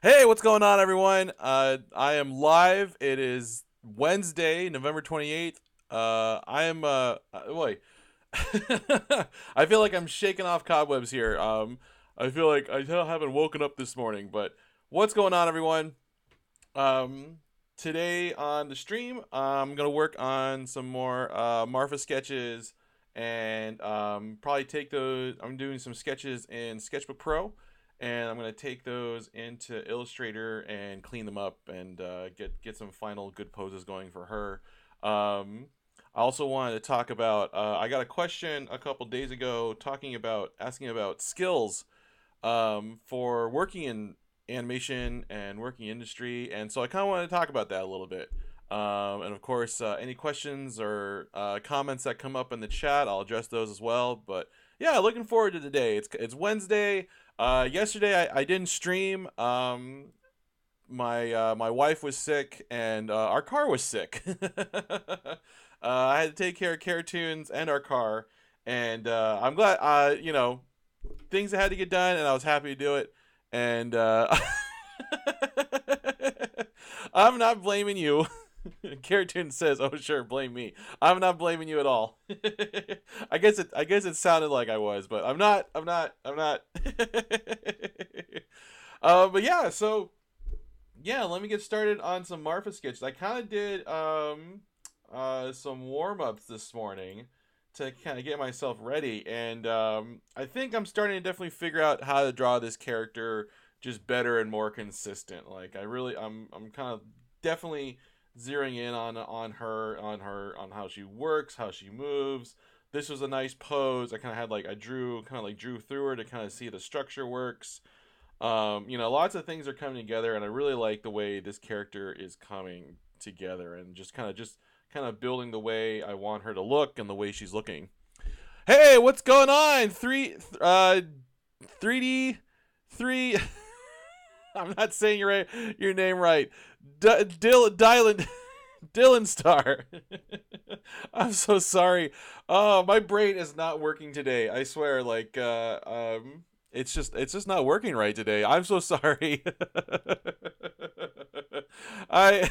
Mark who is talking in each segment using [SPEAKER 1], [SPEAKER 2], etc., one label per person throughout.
[SPEAKER 1] Hey, what's going on, everyone? I am live. It is Wednesday, November 28th. I am, wait. I feel like I'm shaking off cobwebs here. I feel like I haven't woken up this morning, but what's going on, everyone? Um, Today on the stream, I'm gonna work on some more Marfa sketches, and probably take those. I'm doing some sketches in Sketchbook Pro, and I'm gonna take those into Illustrator and clean them up and get some final good poses going for her. I also wanted to talk about. I got a question a couple days ago asking about skills for working in animation and working industry, and so I kind of wanted to talk about that a little bit. And of course, any questions or comments that come up in the chat, I'll address those as well. But yeah, looking forward to today. It's Wednesday. Yesterday I didn't stream. My wife was sick and our car was sick. I had to take care of Cartoons and our car, and I'm glad. Things that had to get done, and I was happy to do it. And I'm not blaming you. Cartoon says, "Oh sure, blame me." I'm not blaming you at all. I guess it sounded like I was, but I'm not. I'm not. I'm not. But yeah, so yeah, let me get started on some Marfa sketches. I kind of did some warm ups this morning to kind of get myself ready, and I think I'm starting to definitely figure out how to draw this character just better and more consistent. Like I'm kind of definitely zeroing in on how she works, how she moves. This was a nice pose. I drew through her to kind of see the structure works. Lots of things are coming together, and I really like the way this character is coming together, and just kind of building the way I want her to look and the way she's looking. Hey, what's going on? 3D 3 I'm not saying your name right. Dylan Dylan Star. I'm so sorry. Oh, my brain is not working today. I swear, it's just not working right today. I'm so sorry. I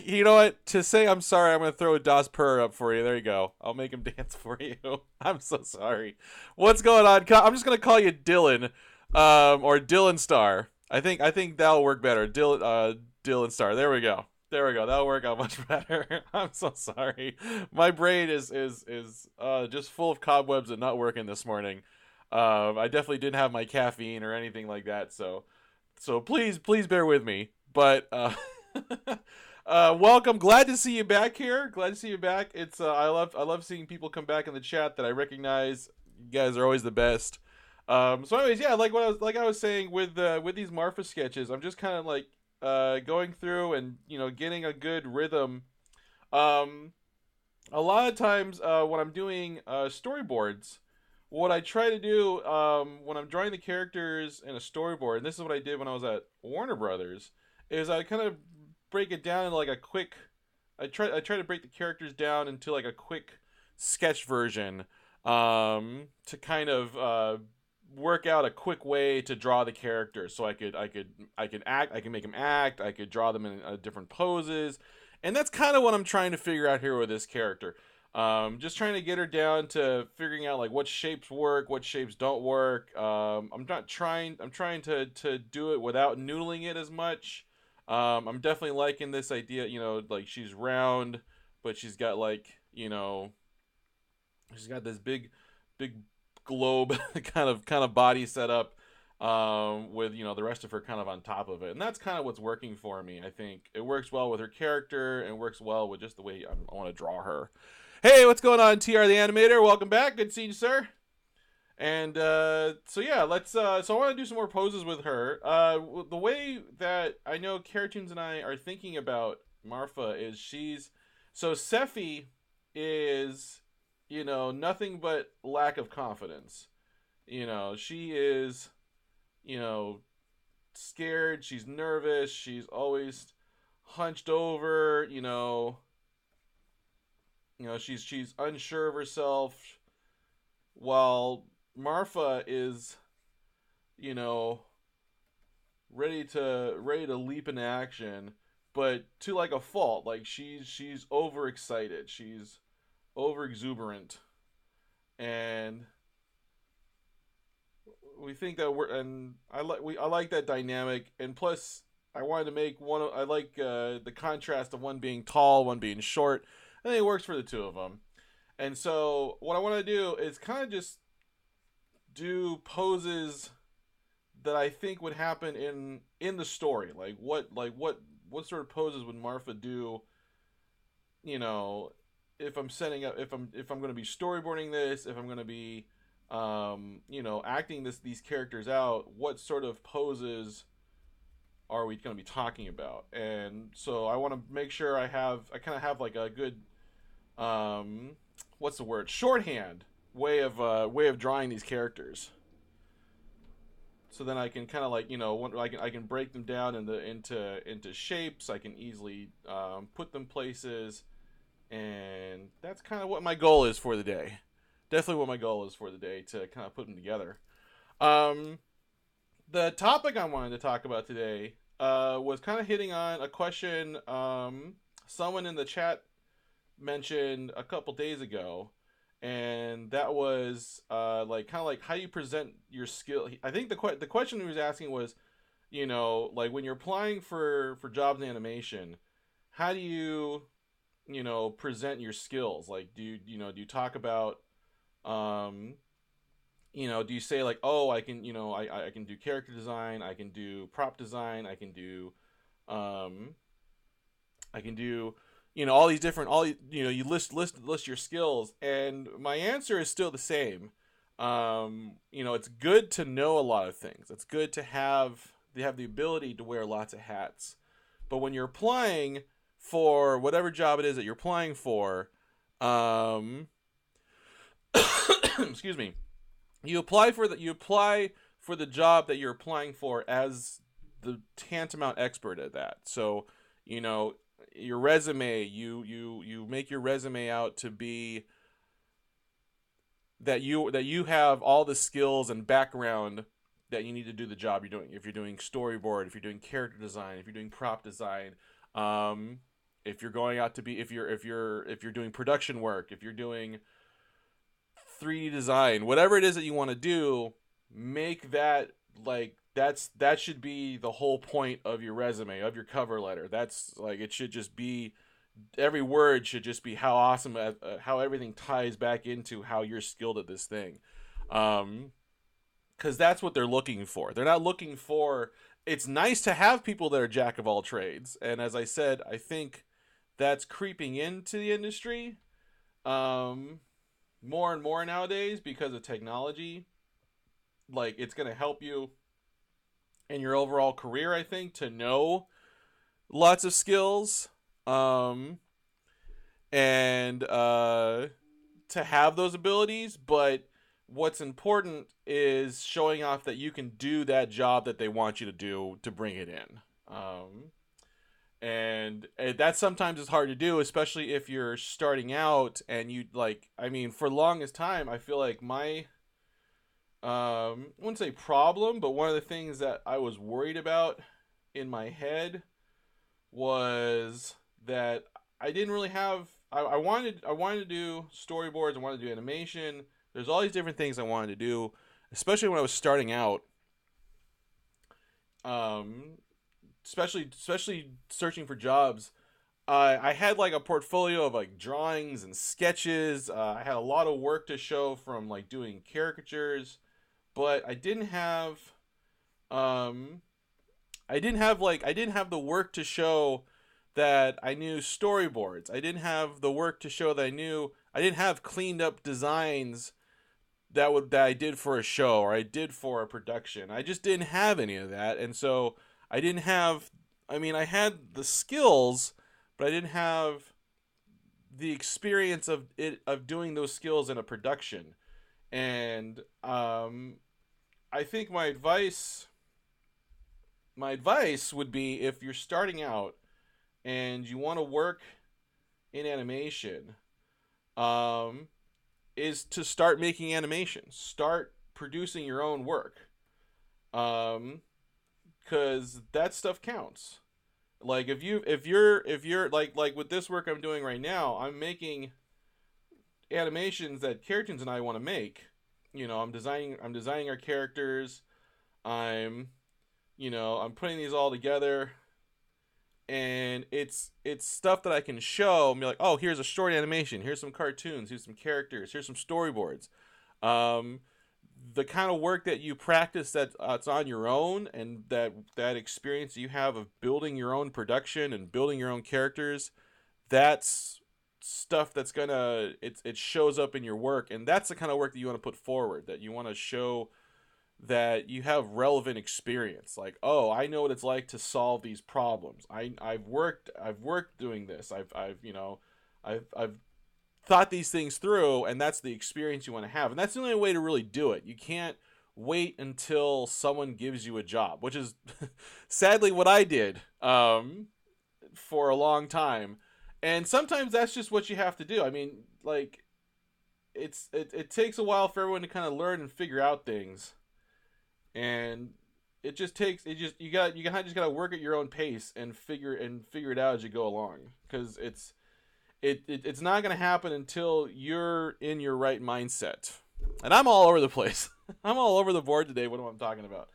[SPEAKER 1] you know what? To say I'm sorry, I'm gonna throw a Das Purr up for you. There you go. I'll make him dance for you. I'm so sorry. What's going on? I'm just gonna call you Dylan, or Dylan Star. I think that'll work better. Dylan Star. There we go. There we go. That'll work out much better. I'm so sorry. My brain is just full of cobwebs and not working this morning. I definitely didn't have my caffeine or anything like that, so please bear with me. But welcome. Glad to see you back here. Glad to see you back. It's I love seeing people come back in the chat that I recognize. You guys are always the best. So anyways, yeah, like I was saying with these Marfa sketches, I'm just kind of like going through and getting a good rhythm. Um, a lot of times when I'm doing storyboards, what I try to do when I'm drawing the characters in a storyboard, and this is what I did when I was at Warner Brothers, is I kind of break it down into like a quick. I try to break the characters down into like a quick sketch version, to kind of work out a quick way to draw the characters. So I can make them act. I could draw them in different poses, and that's kind of what I'm trying to figure out here with this character. Just trying to get her down to figuring out like what shapes work, what shapes don't work. I'm not trying. I'm trying to do it without noodling it as much. I'm definitely liking this idea. Like she's round, but she's got this big globe kind of body set up, with the rest of her kind of on top of it, and that's kind of what's working for me. I think it works well with her character and works well with just the way I want to draw her. Hey, what's going on, TR the Animator? Welcome back. Good seeing you, sir. And so yeah, let's. So I want to do some more poses with her. The way that I know Cartoons and I are thinking about Marfa is Sephi is, nothing but lack of confidence. She is, you know, scared. She's nervous. She's always hunched over. She's unsure of herself. While Marfa is, you know, ready to leap into action, but to like a fault. Like she's overexcited, she's over exuberant, and we think that we're and I like that dynamic. And plus, I wanted to make one. I like the contrast of one being tall, one being short. I think it works for the two of them. And so what I want to do is kind of just do poses that I think would happen in the story. What sort of poses would Marfa do? You know, if I'm setting up, if I'm going to be storyboarding this, if I'm going to be, acting these characters out, what sort of poses are we going to be talking about? And so I want to make sure I kind of have like a good, um, what's the word, shorthand way of drawing these characters. So then I can kind of like I can break them down into shapes. I can easily put them places, and that's kind of what my goal is for the day. Definitely what my goal is for the day, to kind of put them together. Um, the topic I wanted to talk about today was kind of hitting on a question someone in the chat mentioned a couple days ago, and that was like kind of like how you present your skill. I think the question he was asking was, like when you're applying for jobs in animation, how do you present your skills? Like do you talk about um do you say like, oh, I can I can do character design, I can do prop design, um I can do all these different all you list your skills, and my answer is still the same. It's good to know a lot of things. It's good to have the ability to wear lots of hats. But when you're applying for whatever job it is that you're applying for, um excuse me, you apply for the job that you're applying for as the tantamount expert at that. So, you know, your resume, you make your resume out to be that you have all the skills and background that you need to do the job you're doing. If you're doing storyboard, if you're doing character design, if you're doing prop design, um, if you're going out to be if you're doing production work, if you're doing 3D design, whatever it is that you want to do, make that like that should be the whole point of your resume, of your cover letter. That's like it should just be every word should just be how awesome, how everything ties back into how you're skilled at this thing. Um, because that's what they're looking for. They're not looking for. It's nice to have people that are jack of all trades, and as I said, I think that's creeping into the industry um, more and more nowadays because of technology. Like it's gonna help you in your overall career, I think, to know lots of skills. Um, and to have those abilities, but what's important is showing off that you can do that job that they want you to do to bring it in. And that sometimes is hard to do, especially if you're starting out and you like. I mean, for the longest time, I feel like my I wouldn't say problem, but one of the things that I was worried about in my head was that I didn't really have. I wanted to do storyboards. I wanted to do animation. There's all these different things I wanted to do, especially when I was starting out. Um, especially searching for jobs. I had like a portfolio of like drawings and sketches. I had a lot of work to show from like doing caricatures, but um, I didn't have the work to show that I knew storyboards. I didn't have the work to show that I didn't have cleaned up designs that I did for a show or I did for a production. I just didn't have any of that. And so I didn't have I mean I had the skills, but I didn't have the experience of doing those skills in a production. And I think my advice would be, if you're starting out and you want to work in animation, um, is to start making animation. Start producing your own work. Um, because that stuff counts. Like if you're like with this work I'm doing right now, I'm making animations that Cartoons and I want to make. You know, I'm designing our characters. I'm I'm putting these all together, and it's stuff that I can show and be like, oh, here's a short animation, here's some cartoons, here's some characters, here's some storyboards. Um, the kind of work that you practice that it's on your own, and that experience you have of building your own production and building your own characters, that's stuff that's gonna it shows up in your work, and that's the kind of work that you want to put forward, that you want to show that you have relevant experience. Like, oh, I know what it's like to solve these problems. I've worked doing this. I've thought these things through, and that's the experience you want to have. And that's the only way to really do it. You can't wait until someone gives you a job, which is sadly what I did for a long time. And sometimes that's just what you have to do. I mean, like it takes a while for everyone to kind of learn and figure out things, and it just takes it just you kind of just got to work at your own pace and figure it out as you go along, because it's not going to happen until you're in your right mindset. And I'm all over the place. I'm all over the board today. What am I talking about?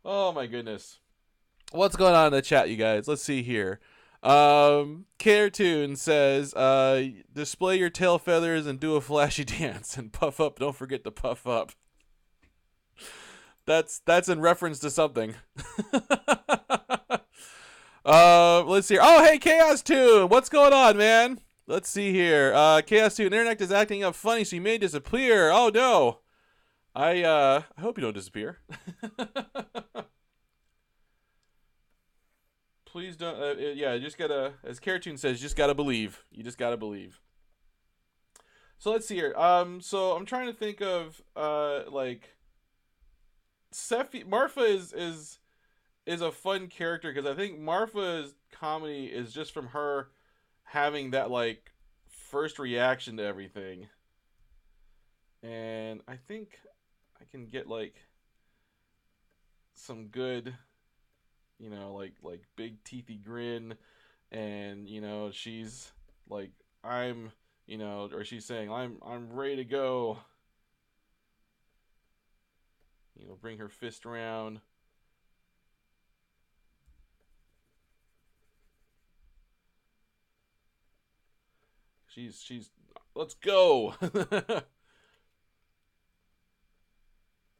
[SPEAKER 1] Oh my goodness. What's going on in the chat, you guys? Let's see here. Cartoon says, display your tail feathers and do a flashy dance and puff up. Don't forget to puff up. That's in reference to something. Let's see. Oh, hey, Chaos Tune. What's going on, man? Let's see here. Chaos Tune, internet is acting up funny, so you may disappear. Oh no. I hope you don't disappear. Please don't. Yeah, you just gotta, as Cartoon says, you just gotta believe. You just gotta believe. So let's see here. So I'm trying to think of like Sephi. Marfa is a fun character, because I think Marfa's comedy is just from her having that like first reaction to everything, and I think I can get like some good, like big teethy grin, and she's like, I'm, or she's saying, I'm ready to go, bring her fist around. She's let's go.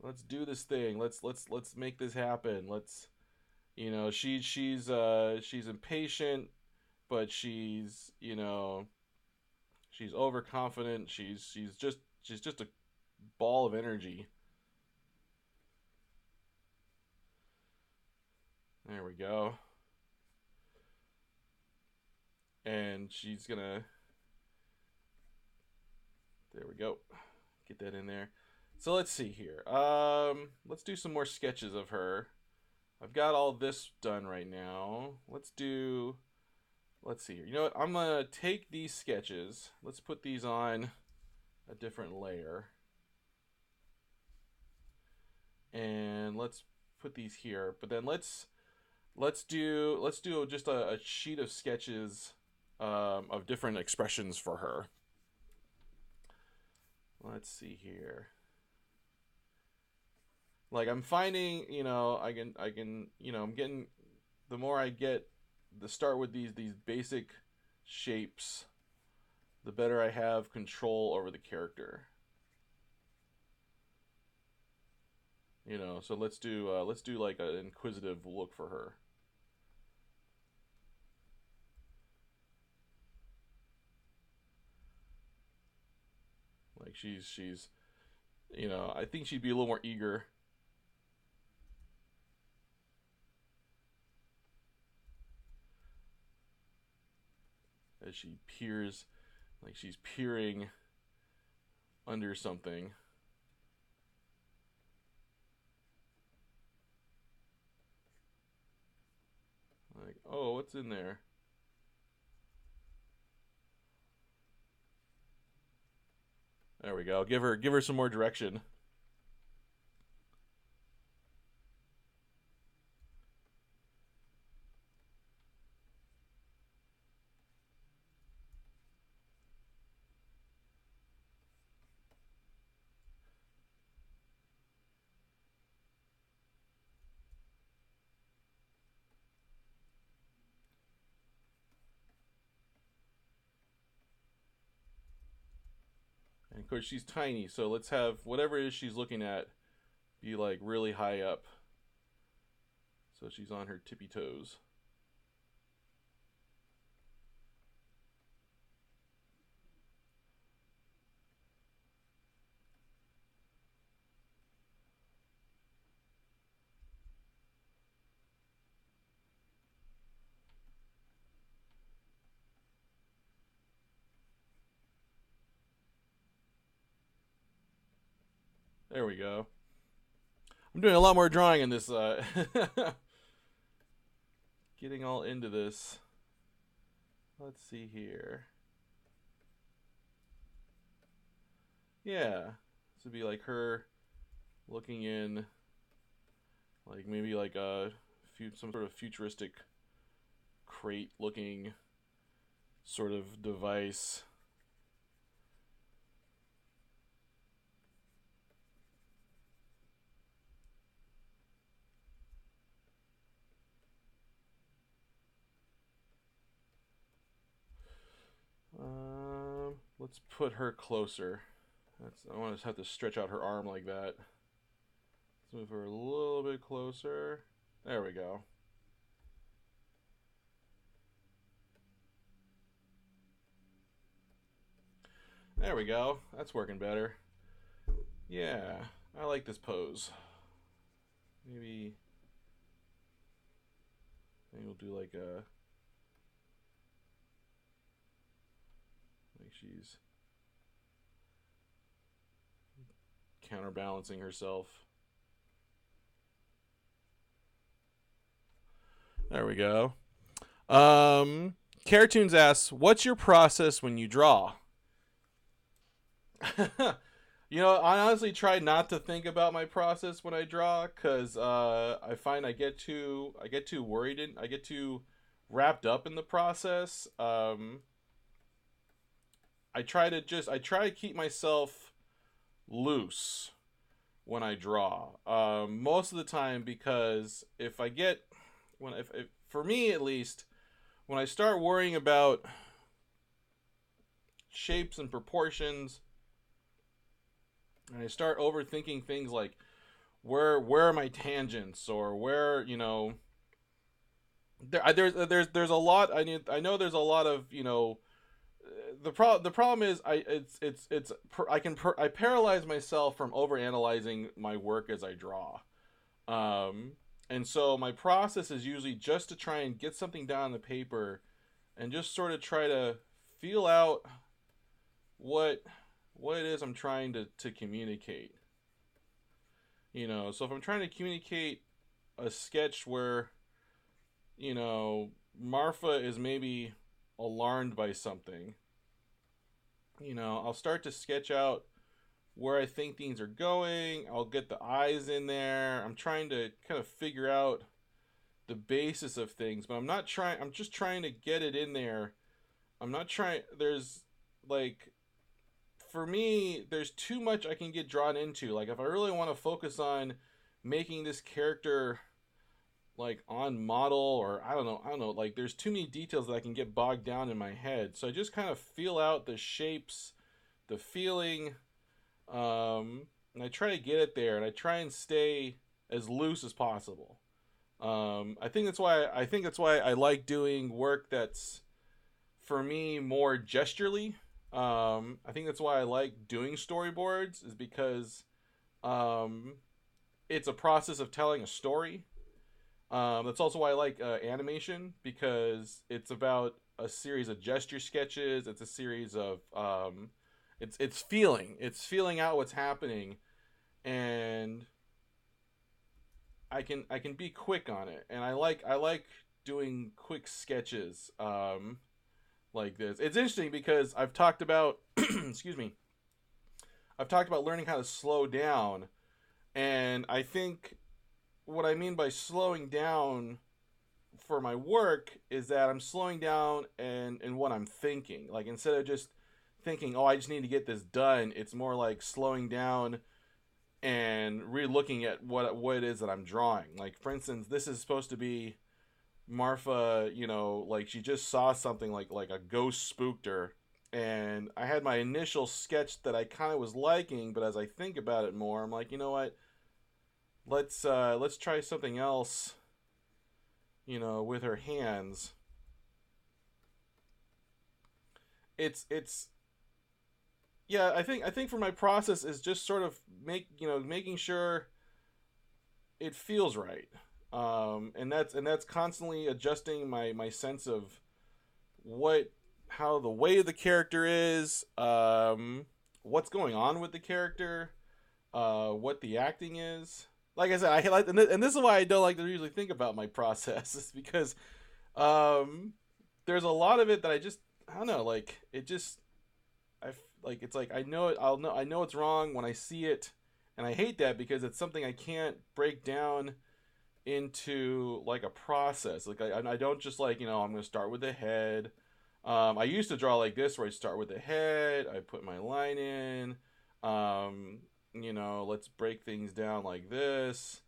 [SPEAKER 1] Let's do this thing. Let's make this happen. Let's, she's impatient, but she's overconfident. She's just a ball of energy. There we go. And she's gonna, there we go. Get that in there. So let's see here. Let's do some more sketches of her. I've got all this done right now. Let's see here. You know what? I'm gonna take these sketches. Let's put these on a different layer. And let's put these here. But then let's do just a sheet of sketches of different expressions for her. Let's see here. Like, I'm finding, I can, I'm getting, the more I get to start with these basic shapes, the better I have control over the character. So let's do like an inquisitive look for her. Like she's I think she'd be a little more eager. As she peers, like she's peering under something. Like, oh, what's in there? There we go. Give her some more direction. because she's tiny. So let's have whatever it is she's looking at be like really high up. So she's on her tippy toes. There we go. I'm doing a lot more drawing in this. Getting all into this. Let's see here. Yeah, this would be like her looking in, like maybe like some sort of futuristic crate looking sort of device. Let's put her closer. I want to have to stretch out her arm like that. Let's move her a little bit closer. There we go. There we go. That's working better. Yeah, I like this pose. Maybe we'll do like she's counterbalancing herself. There we go. Cartoons asks, "What's your process when you draw?" You know, I honestly try not to think about my process when I draw, because I find I get too worried and I get too wrapped up in the process. I try to keep myself loose when I draw. Most of the time, because if I get if for me at least, when I start worrying about shapes and proportions, and I start overthinking things like where are my tangents, or where, you know, there's a lot. I know there's a lot of, you know, the problem is I paralyze myself from overanalyzing my work as I draw. And so my process is usually just to try and get something down on the paper and just sort of try to feel out what it is I'm trying to communicate. You know, so if I'm trying to communicate a sketch where, you know, Marfa is maybe alarmed by something, you know, I'll start to sketch out where I think things are going. I'll get the eyes in there. I'm trying to kind of figure out the basis of things, but I'm just trying to get it in there. I'm not trying, there's like, for me, there's too much I can get drawn into. Like, if I really want to focus on making this character like on model, or I don't know, like there's too many details that I can get bogged down in my head. So I just kind of feel out the shapes, the feeling, and I try to get it there, and I try and stay as loose as possible. I think that's why I like doing work that's, for me, more gesturally. I think that's why I like doing storyboards, is because it's a process of telling a story. That's also why I like animation, because it's about a series of gesture sketches. It's a series of it's feeling out what's happening, and I can be quick on it, and I like doing quick sketches like this. It's interesting because I've talked about excuse me. I've talked about learning how to slow down, and I think what I mean by slowing down for my work is that I'm slowing down and what I'm thinking. Like, instead of just thinking, "Oh, I just need to get this done," it's more like slowing down and re-looking at what it is that I'm drawing. Like, for instance, this is supposed to be Marfa, you know, like she just saw something like a ghost spooked her, And I had my initial sketch that I kind of was liking, but as I think about it more, I'm like, you know what? Let's try something else. With her hands. It's yeah. I think for my process is just sort of making sure it feels right. And that's constantly adjusting my sense of what how the weight of the character is, what's going on with the character, what the acting is. Like I said, I like, and this is why I don't like to usually think about my process, is because um, there's a lot of it that I don't know, like it just like it's like I know it, I know it's wrong when I see it, and I hate that because it's something I can't break down into like a process. Like I don't just like I'm gonna start with the head. I used to draw like this where I start with the head, I put my line in, um, let's break things down like this,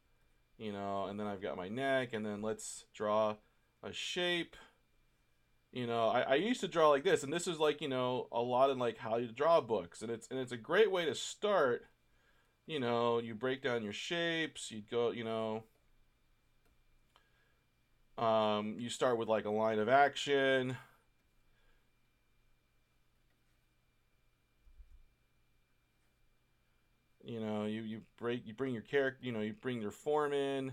[SPEAKER 1] and then I've got my neck, and then let's draw a shape. I used to draw like this, and this is like a lot in like how you draw books, and it's a great way to start. You break down your shapes. You go, you start with like a line of action. You bring your character. You bring your form in.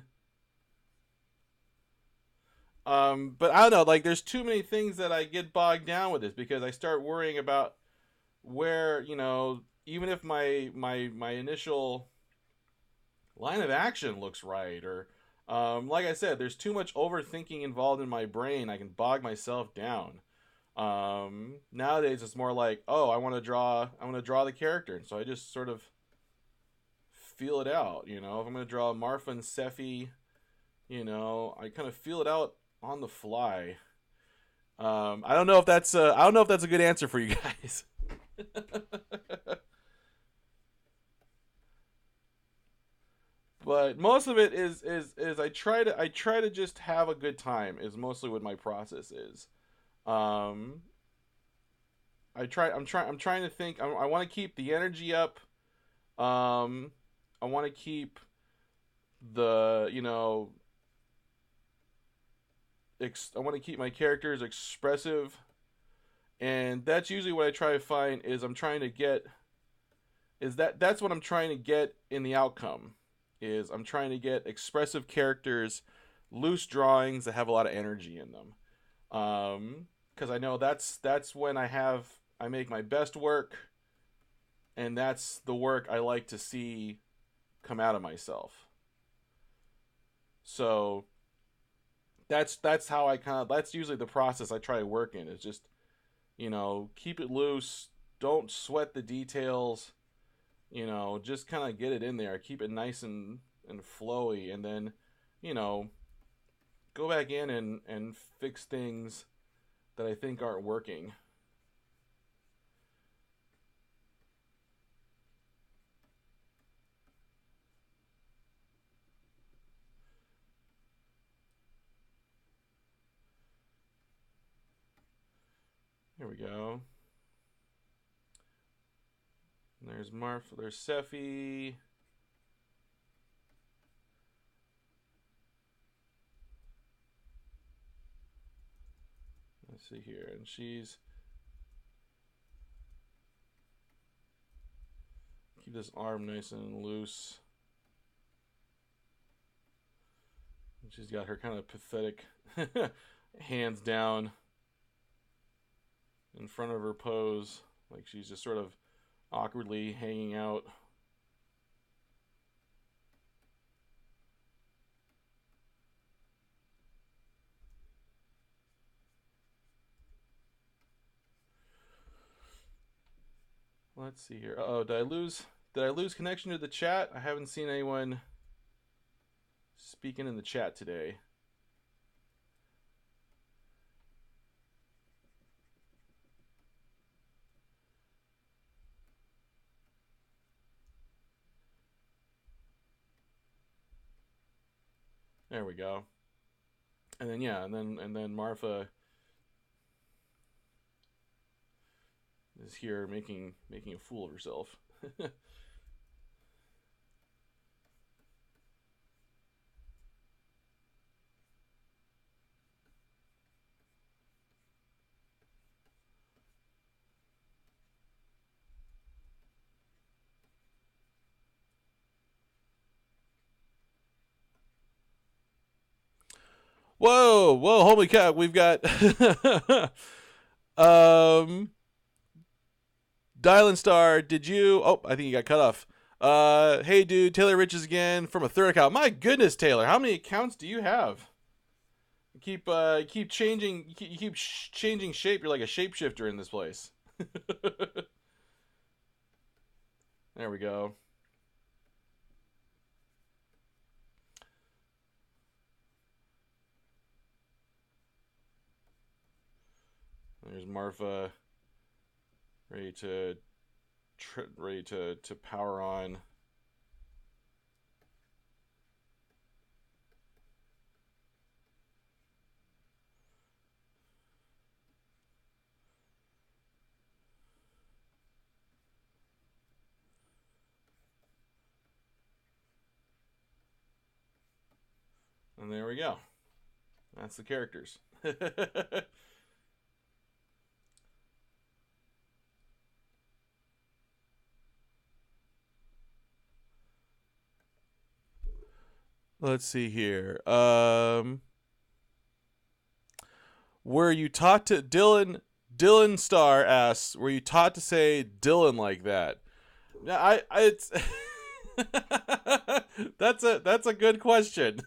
[SPEAKER 1] But I don't know. Like, there's too many things that I get bogged down with this because I start worrying about where even if my initial line of action looks right, or like I said, there's too much overthinking involved in my brain. I can bog myself down. Nowadays it's more like, oh, I want to draw the character, and so I just sort of feel it out. If I'm gonna draw Marfa and Sephi, I kind of feel it out on the fly. I don't know if that's a good answer for you guys. But most of it is I try to just have a good time is mostly what my process is. Um, I'm trying to think. I want to keep the energy up. Um, I want to keep the I want to keep my characters expressive, and that's usually what I try to find is I'm trying to get is that's what I'm trying to get in the outcome is I'm trying to get expressive characters, loose drawings that have a lot of energy in them. Because I know that's when I make my best work, and that's the work I like to see come out of myself. So that's how that's usually the process I try to work in is just keep it loose, don't sweat the details, just kind of get it in there, keep it nice and flowy, and then you know go back in and fix things that I think aren't working. Here we go. And there's there's Sephi. Let's see here, and she's keep this arm nice and loose. And she's got her kind of pathetic hands down in front of her pose, like she's just sort of awkwardly hanging out. Let's see here. Oh, did I lose connection to the chat? I haven't seen anyone speaking in the chat today. There we go. And then Marfa. is here making a fool of herself. Whoa, whoa, holy cow, we've got um Dylan Star, did you I think you got cut off. Hey dude, Taylor Riches again from a third account. My goodness, Taylor, how many accounts do you have? You keep changing changing shape. You're like a shapeshifter in this place. There we go. There's Marfa ready to power on. And there we go. That's the characters. Let's see here. Were you taught to Dylan Star asks, were you taught to say Dylan like that? Yeah, I it's that's a good question.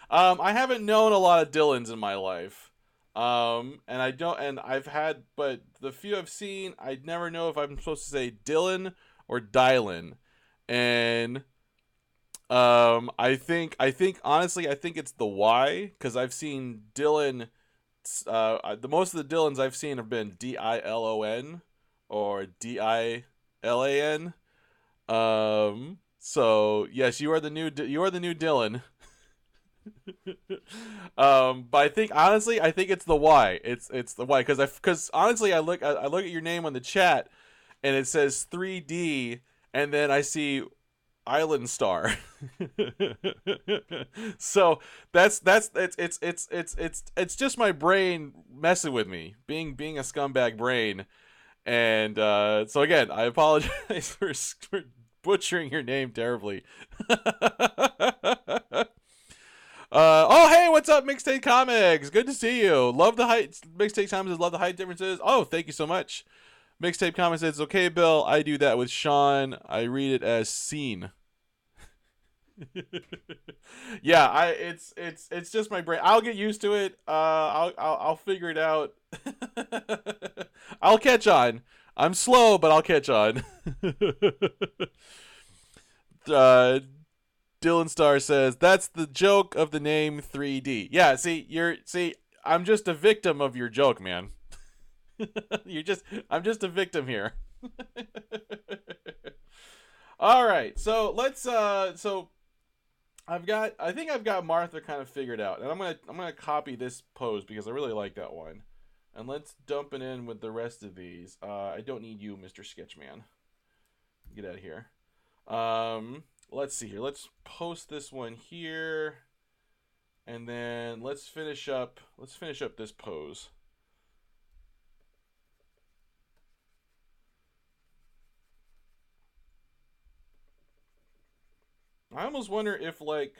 [SPEAKER 1] I haven't known a lot of Dylans in my life. And I don't, and I've had, but the few I've seen, I never know if I'm supposed to say Dylan or Dylan. And I think honestly, I think it's the Y, because I've seen Dylan. The most of the Dylans I've seen have been Dilon or Dilan. So yes, you are the new Dylan. But I think honestly, I think it's the Y. It's the Y, because honestly, I look at your name on the chat, and it says 3D, and then I see Island Star. So it's just my brain messing with me, being a scumbag brain, and so again, I apologize for butchering your name terribly. Oh hey, what's up, Mixtape Comics? Good to see you. Love the height. Mixtape Comics love the height differences. Oh, thank you so much. Mixtape Comics says, "Okay, Bill, I do that with Sean. I read it as scene." Yeah, it's just my brain. I'll get used to it. I'll figure it out. I'll catch on. I'm slow, but I'll catch on. uh, Dylan Star says that's the joke of the name 3D. Yeah, see, I'm just a victim of your joke, man. I'm just a victim here. All right, so so I think I've got Martha kind of figured out, and I'm gonna copy this pose because I really like that one, and let's dump it in with the rest of these. I don't need you, Mr. Sketchman. Get out of here. Let's see here. Let's post this one here, and then let's finish up. Let's finish up this pose. I almost wonder if like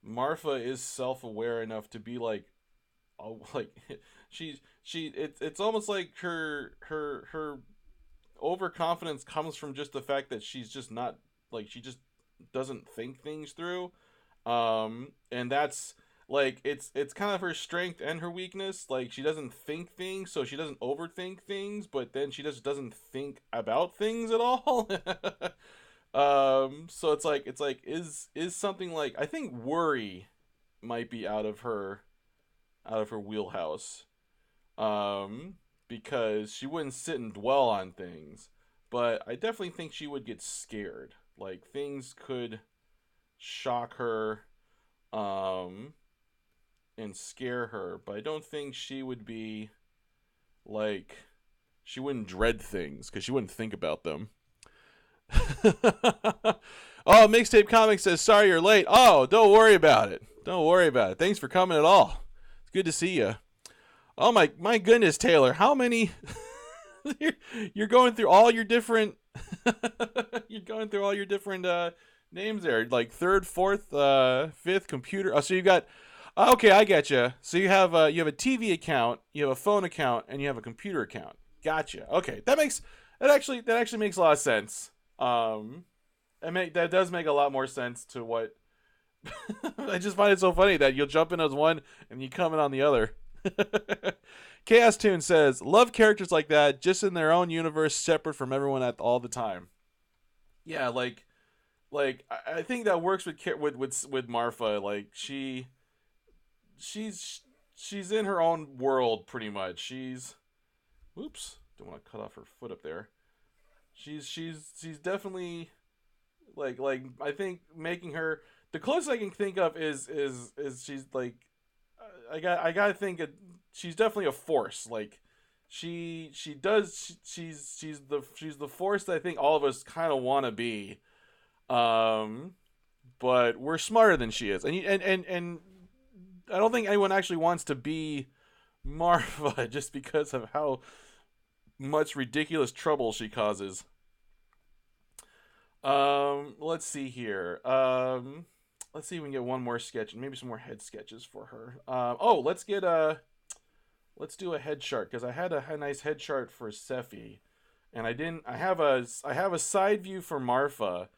[SPEAKER 1] Marfa is self-aware enough to be like, oh, like it's almost like her overconfidence comes from just the fact that she's just not, like, she just doesn't think things through. And that's like it's kind of her strength and her weakness. Like, she doesn't think things, so she doesn't overthink things, but then she just doesn't think about things at all. So it's like is something like, I think worry might be out of her wheelhouse. Um, because she wouldn't sit and dwell on things, but I definitely think she would get scared. Like, things could shock her, um, and scare her, but I don't think she would be like She wouldn't dread things because she wouldn't think about them. Oh, Mixtape Comics says, sorry you're late. Oh, don't worry about it. Don't worry about it. Thanks for coming at all. It's good to see you. Oh my goodness, Taylor. How many you're going through all your different you're going through all your different names there. Like third, fourth, fifth computer. Oh, so you got okay, I get you. So you have a TV account, you have a phone account, and you have a computer account. Gotcha. Okay, that actually makes a lot of sense. That does make a lot more sense to what I just find it so funny that you'll jump in as one and you come in on the other. Chaos Tune says, "Love characters like that, just in their own universe, separate from everyone at all the time." Yeah, like I think that works with Marfa. Like she's she's in her own world pretty much. Oops, don't want to cut off her foot up there. She's definitely like I think making her the closest I can think of is she's like I gotta think she's definitely a force. Like she does she's the force that I think all of us kind of want to be. Um, but we're smarter than she is, and I don't think anyone actually wants to be Marfa just because of how much ridiculous trouble she causes. Let's see here. Let's see if we can get one more sketch and maybe some more head sketches for her. Let's do a head chart because I had a nice head chart for Sephi, and I didn't. I have a side view for Marfa,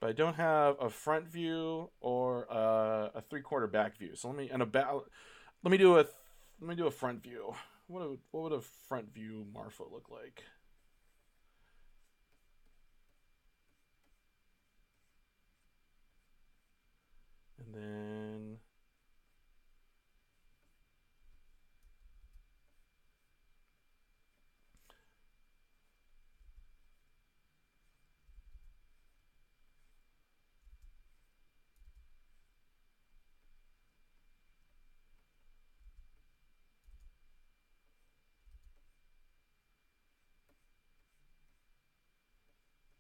[SPEAKER 1] but I don't have a front view or a 3/4 back view. So let me do a front view. What would a front view Marfa look like? And then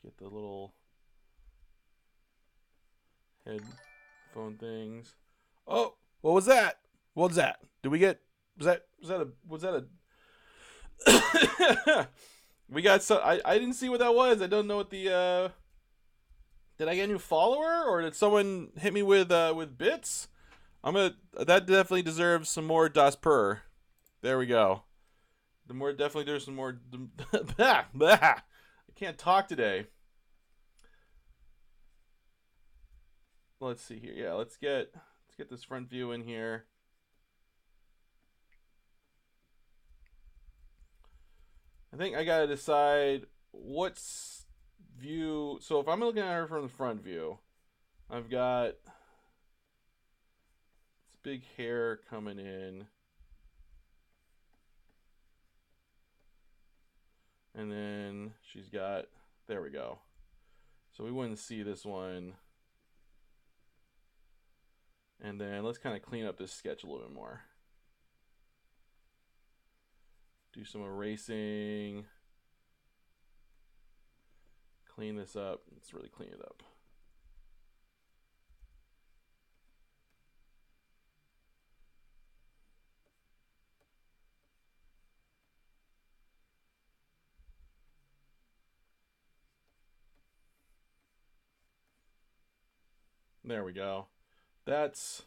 [SPEAKER 1] get the little headphone things. Oh, what was that? What was that? Did we get? Was that a? We got so I didn't see what that was. I don't know what the. Did I get a new follower or did someone hit me with bits? That definitely deserves some more Das Per. There we go. Definitely there's some more. I can't talk today. Let's see here. Yeah, let's get this front view in here. I think I gotta decide what's view. So if I'm looking at her from the front view, I've got this big hair coming in, and then she's got. There we go. So we wouldn't see this one. And then let's kind of clean up this sketch a little bit more. Do some erasing. Clean this up. Let's really clean it up. There we go. That's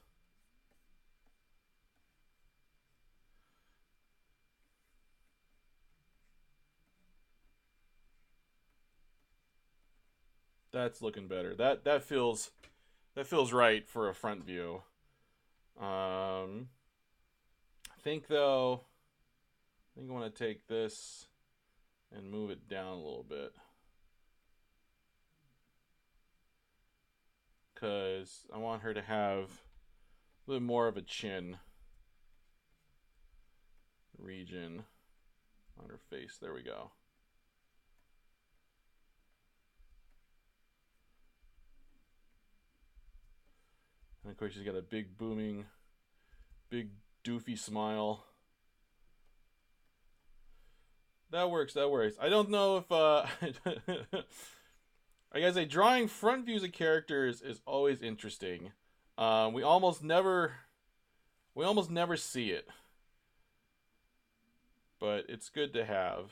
[SPEAKER 1] looking better. That feels right for a front view. I think though, I want to take this and move it down a little bit because I want her to have a little more of a chin region on her face. There we go. And of course, she's got a big booming, big doofy smile. That works. That works. I don't know if I gotta say, drawing front views of characters is always interesting. We almost never see it, but it's good to have.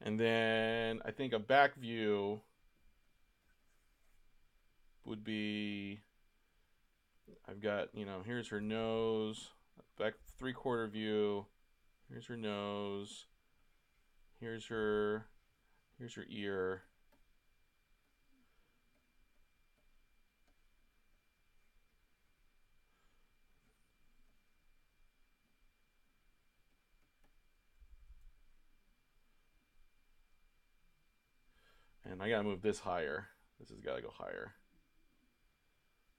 [SPEAKER 1] And then I think a back view would be, I've got, here's her nose, back 3/4 view. Here's her nose. Here's her ear. And I gotta move this higher. This has gotta go higher.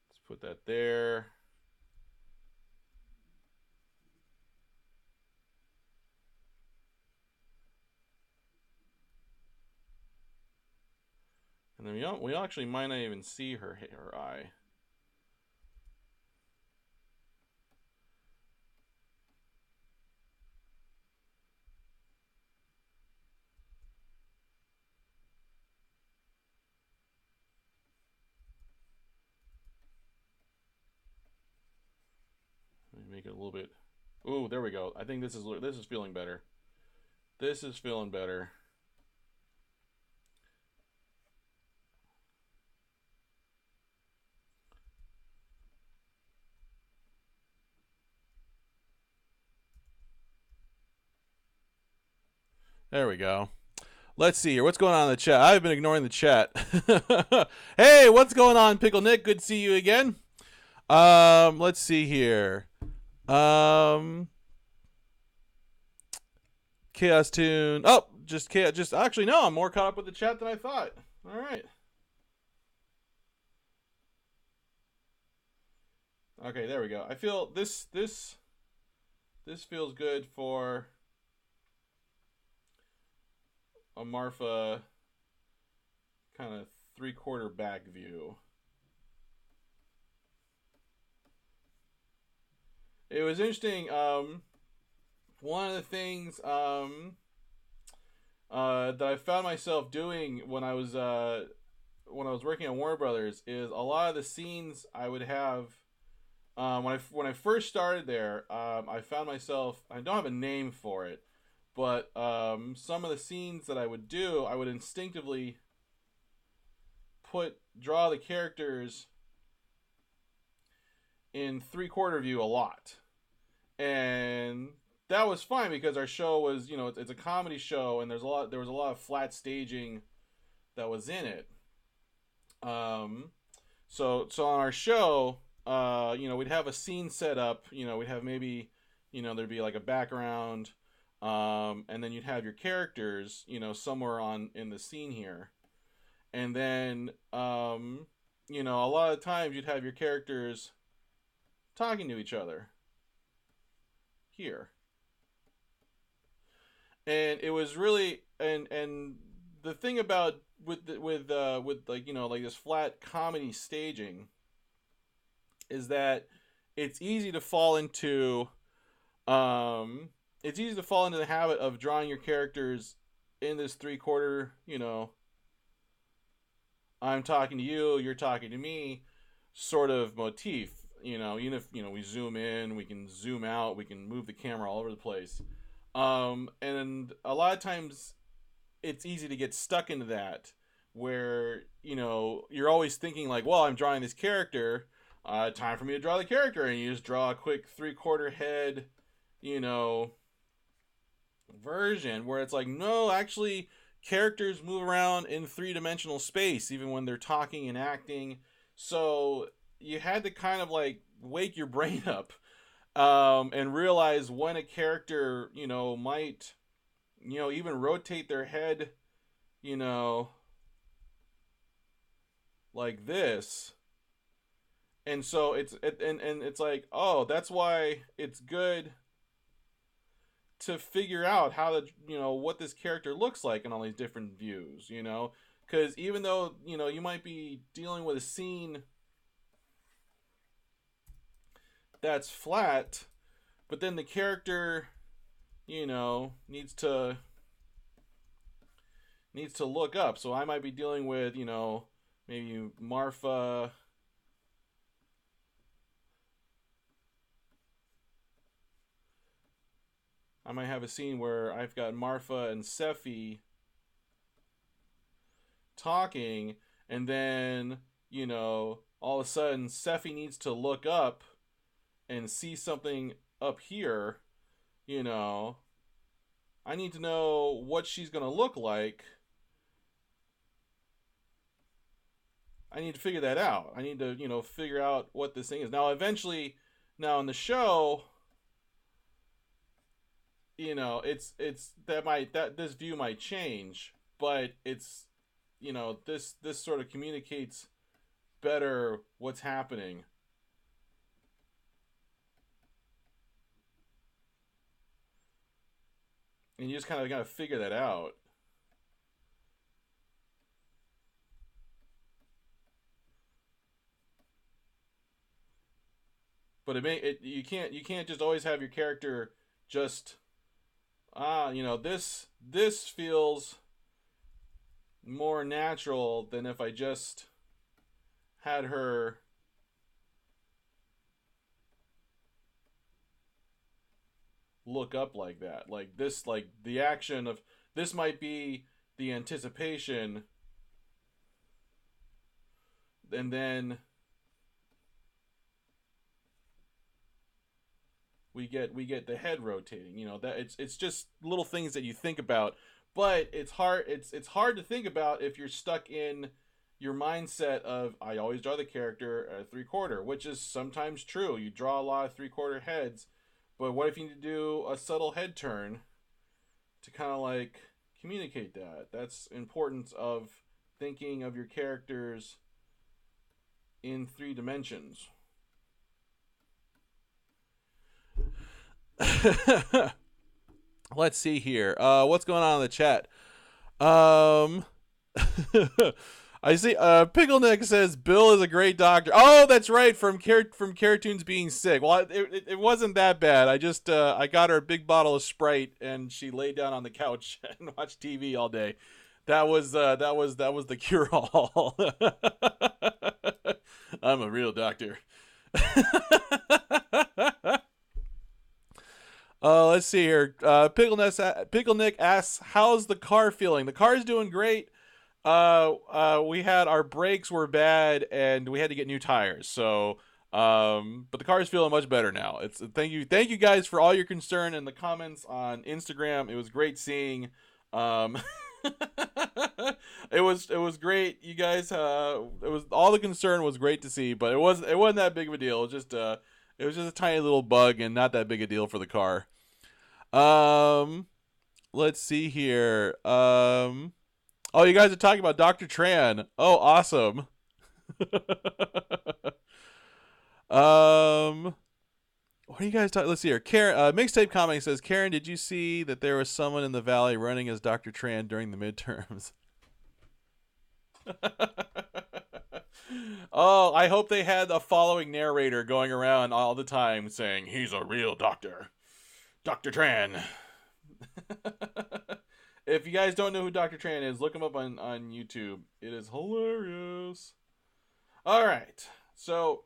[SPEAKER 1] Let's put that there. And then we actually might not even see her eye. Let me make it a little bit. Ooh, there we go. I think this is feeling better. This is feeling better. There we go. Let's see here. What's going on in the chat? I've been ignoring the chat. Hey, what's going on, Pickle Nick? Good to see you again. Let's see here. Chaos Tune. Oh, just chaos. Just actually, no. I'm more caught up with the chat than I thought. All right. Okay, there we go. I feel this feels good for a Marfa kind of 3/4 back view. It was interesting. One of the things that I found myself doing when I was working at Warner Brothers is a lot of the scenes I would have when I first started there. I found myself, I don't have a name for it, but some of the scenes that I would do, I would instinctively draw the characters in 3/4 view a lot, and that was fine because our show was, it's a comedy show, and there was a lot of flat staging that was in it. So on our show, we'd have a scene set up. We'd have maybe, there'd be like a background, and then you'd have your characters, somewhere in the scene here, and then, a lot of times you'd have your characters talking to each other here, and it was really, and the thing about with like, like this flat comedy staging is that it's easy to fall into the habit of drawing your characters in this 3/4, I'm talking to you, you're talking to me sort of motif. Even if, we zoom in, we can zoom out, we can move the camera all over the place. And a lot of times it's easy to get stuck into that, where, you're always thinking like, well, I'm drawing this character, time for me to draw the character, and you just draw a quick 3/4 head, version, where it's like, no, actually characters move around in 3-dimensional space even when they're talking and acting. So you had to kind of like wake your brain up, and realize when a character, might, even rotate their head, like this. And so and it's like, oh, that's why it's good to figure out how to, what this character looks like in all these different views, because even though, you might be dealing with a scene that's flat, but then the character, needs to needs to look up. So I might be dealing with, maybe Marfa. I might have a scene where I've got Marfa and Sephi talking, and then, all of a sudden Sephi needs to look up and see something up here, you know. I need to know what she's going to look like. I need to figure that out. I need to, figure out what this thing is. Now, eventually, now in the show, it's that this view might change, but it's, this sort of communicates better what's happening. And you just kind of got to figure that out. But you can't just always have your character just this feels more natural than if I just had her look up like that. Like this, like the action of this might be the anticipation, and then we get the head rotating. That it's just little things that you think about, but it's hard to think about if you're stuck in your mindset of I always draw the character at a 3/4, which is sometimes true. You draw a lot of 3/4 heads, but what if you need to do a subtle head turn to kind of like communicate that? That's importance of thinking of your characters in 3 dimensions. Let's see here. What's going on in the chat? Um, I see. Pickleneck says Bill is a great doctor. Oh, that's right. From Cartoons being sick. Well, it wasn't that bad. I just I got her a big bottle of Sprite and she laid down on the couch and watched TV all day. That was the cure all. I'm a real doctor. Let's see here. Pickle Nick asks, "How's the car feeling?" The car's doing great. We had our brakes were bad and we had to get new tires. So, but the car's feeling much better now. It's thank you guys for all your concern in the comments on Instagram. It was great seeing. Um, it was great. You guys, it was all the concern was great to see, but it wasn't that big of a deal. It was just a tiny little bug and not that big a deal for the car. Um, let's see here. Oh, you guys are talking about Dr. Tran. Oh, awesome. What are you guys talking? Let's see here. Karen, mixtape comic says, Karen, did you see that there was someone in the valley running as Dr. Tran during the midterms? Oh, I hope they had a following narrator going around all the time saying, he's a real doctor. Dr. Tran. If you guys don't know who Dr. Tran is, look him up on YouTube. It is hilarious. All right. So,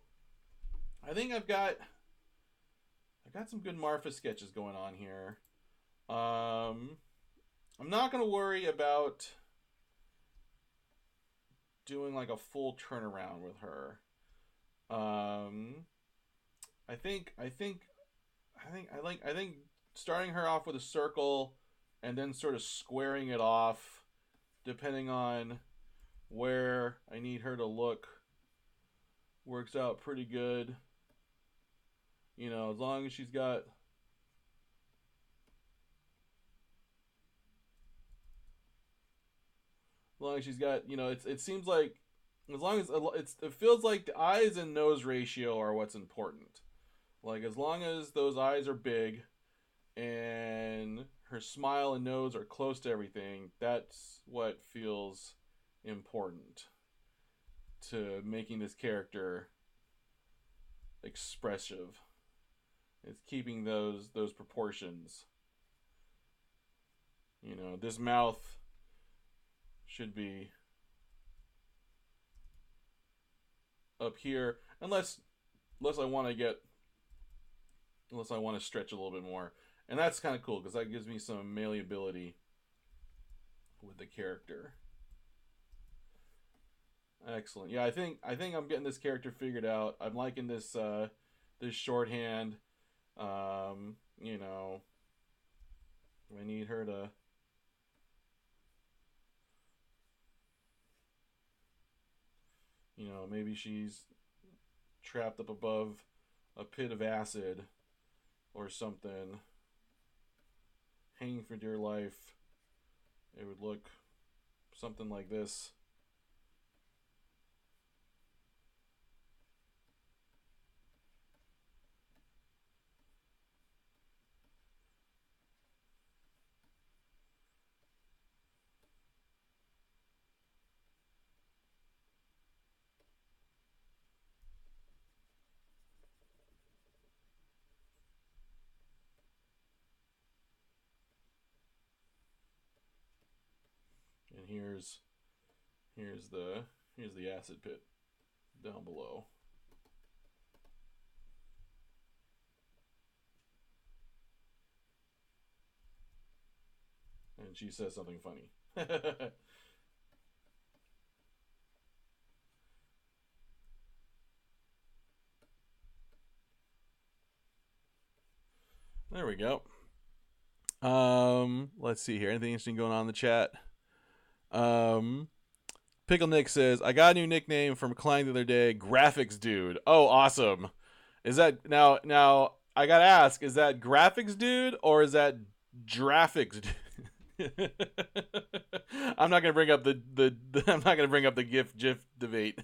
[SPEAKER 1] I think I've got some good Marfa sketches going on here. I'm not going to worry about doing like a full turnaround with her. I think starting her off with a circle and then sort of squaring it off depending on where I need her to look works out pretty good. As long as she's got it seems like as long as it feels like the eyes and nose ratio are what's important. Like as long as those eyes are big and her smile and nose are close to everything, that's what feels important to making this character expressive. It's keeping those proportions. This mouth should be up here, unless I want to get unless I want to stretch a little bit more, and that's kind of cool because that gives me some malleability with the character. Excellent. Yeah, I think I'm getting this character figured out. I'm liking this shorthand. You know, I need her to. Maybe she's trapped up above a pit of acid or something, hanging for dear life. It would look something like this. And here's the acid pit down below. And she says something funny. There we go. Let's see here. Anything interesting going on in the chat? Pickle Nick says, I got a new nickname from Klein the other day, Graphics Dude. Oh, awesome. Is that now I gotta ask, is that Graphics Dude or is that Graphics Dude? I'm not gonna bring up I'm not gonna bring up the GIF debate.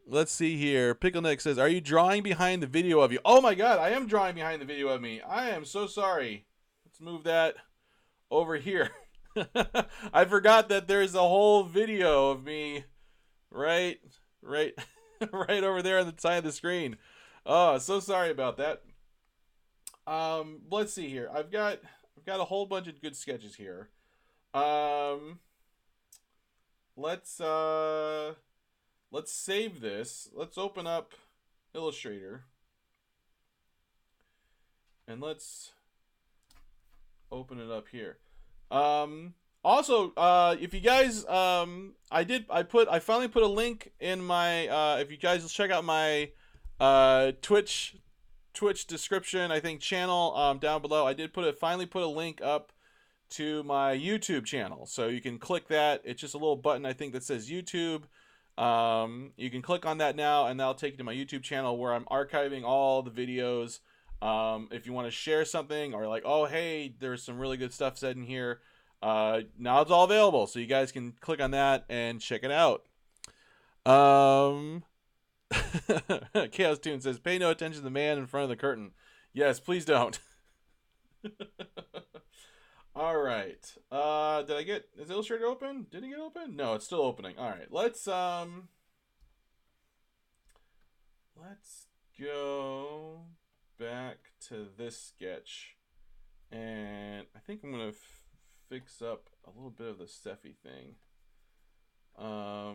[SPEAKER 1] Let's see here. Pickle Nick says, "Are you drawing behind the video of you?" Oh my god, I am drawing behind the video of me. I am so sorry. Let's move that over here. I forgot that there's a whole video of me right right right over there on the side of the screen. Oh, so sorry about that. Let's see here. I've got a whole bunch of good sketches here. Um let's save this. Let's open up Illustrator. And let's open it up here. Also, if you guys, I finally put a link in my, if you guys check out my, Twitch description, I think channel, down below, I did finally put a link up to my YouTube channel. So you can click that. It's just a little button, I think, that says YouTube. You can click on that now, and that'll take you to my YouTube channel where I'm archiving all the videos. If you want to share something or like, oh, hey, there's some really good stuff said in here, now it's all available. So you guys can click on that and check it out. Chaos Tune says, pay no attention to the man in front of the curtain. Yes, please don't. All right. Is Illustrator open? Did it get open? No, it's still opening. All right. Let's go back to this sketch. And I think I'm going to fix up a little bit of the Steffi thing. I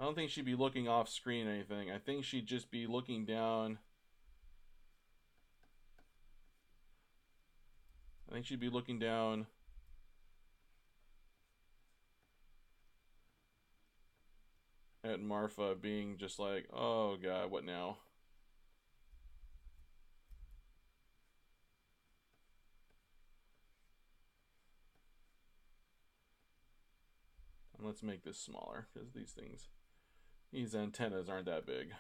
[SPEAKER 1] don't think she'd be looking off screen or anything. I think she'd just be looking down. I think she'd be looking down at Marfa being just like, oh god, what now? And let's make this smaller because these antennas aren't that big.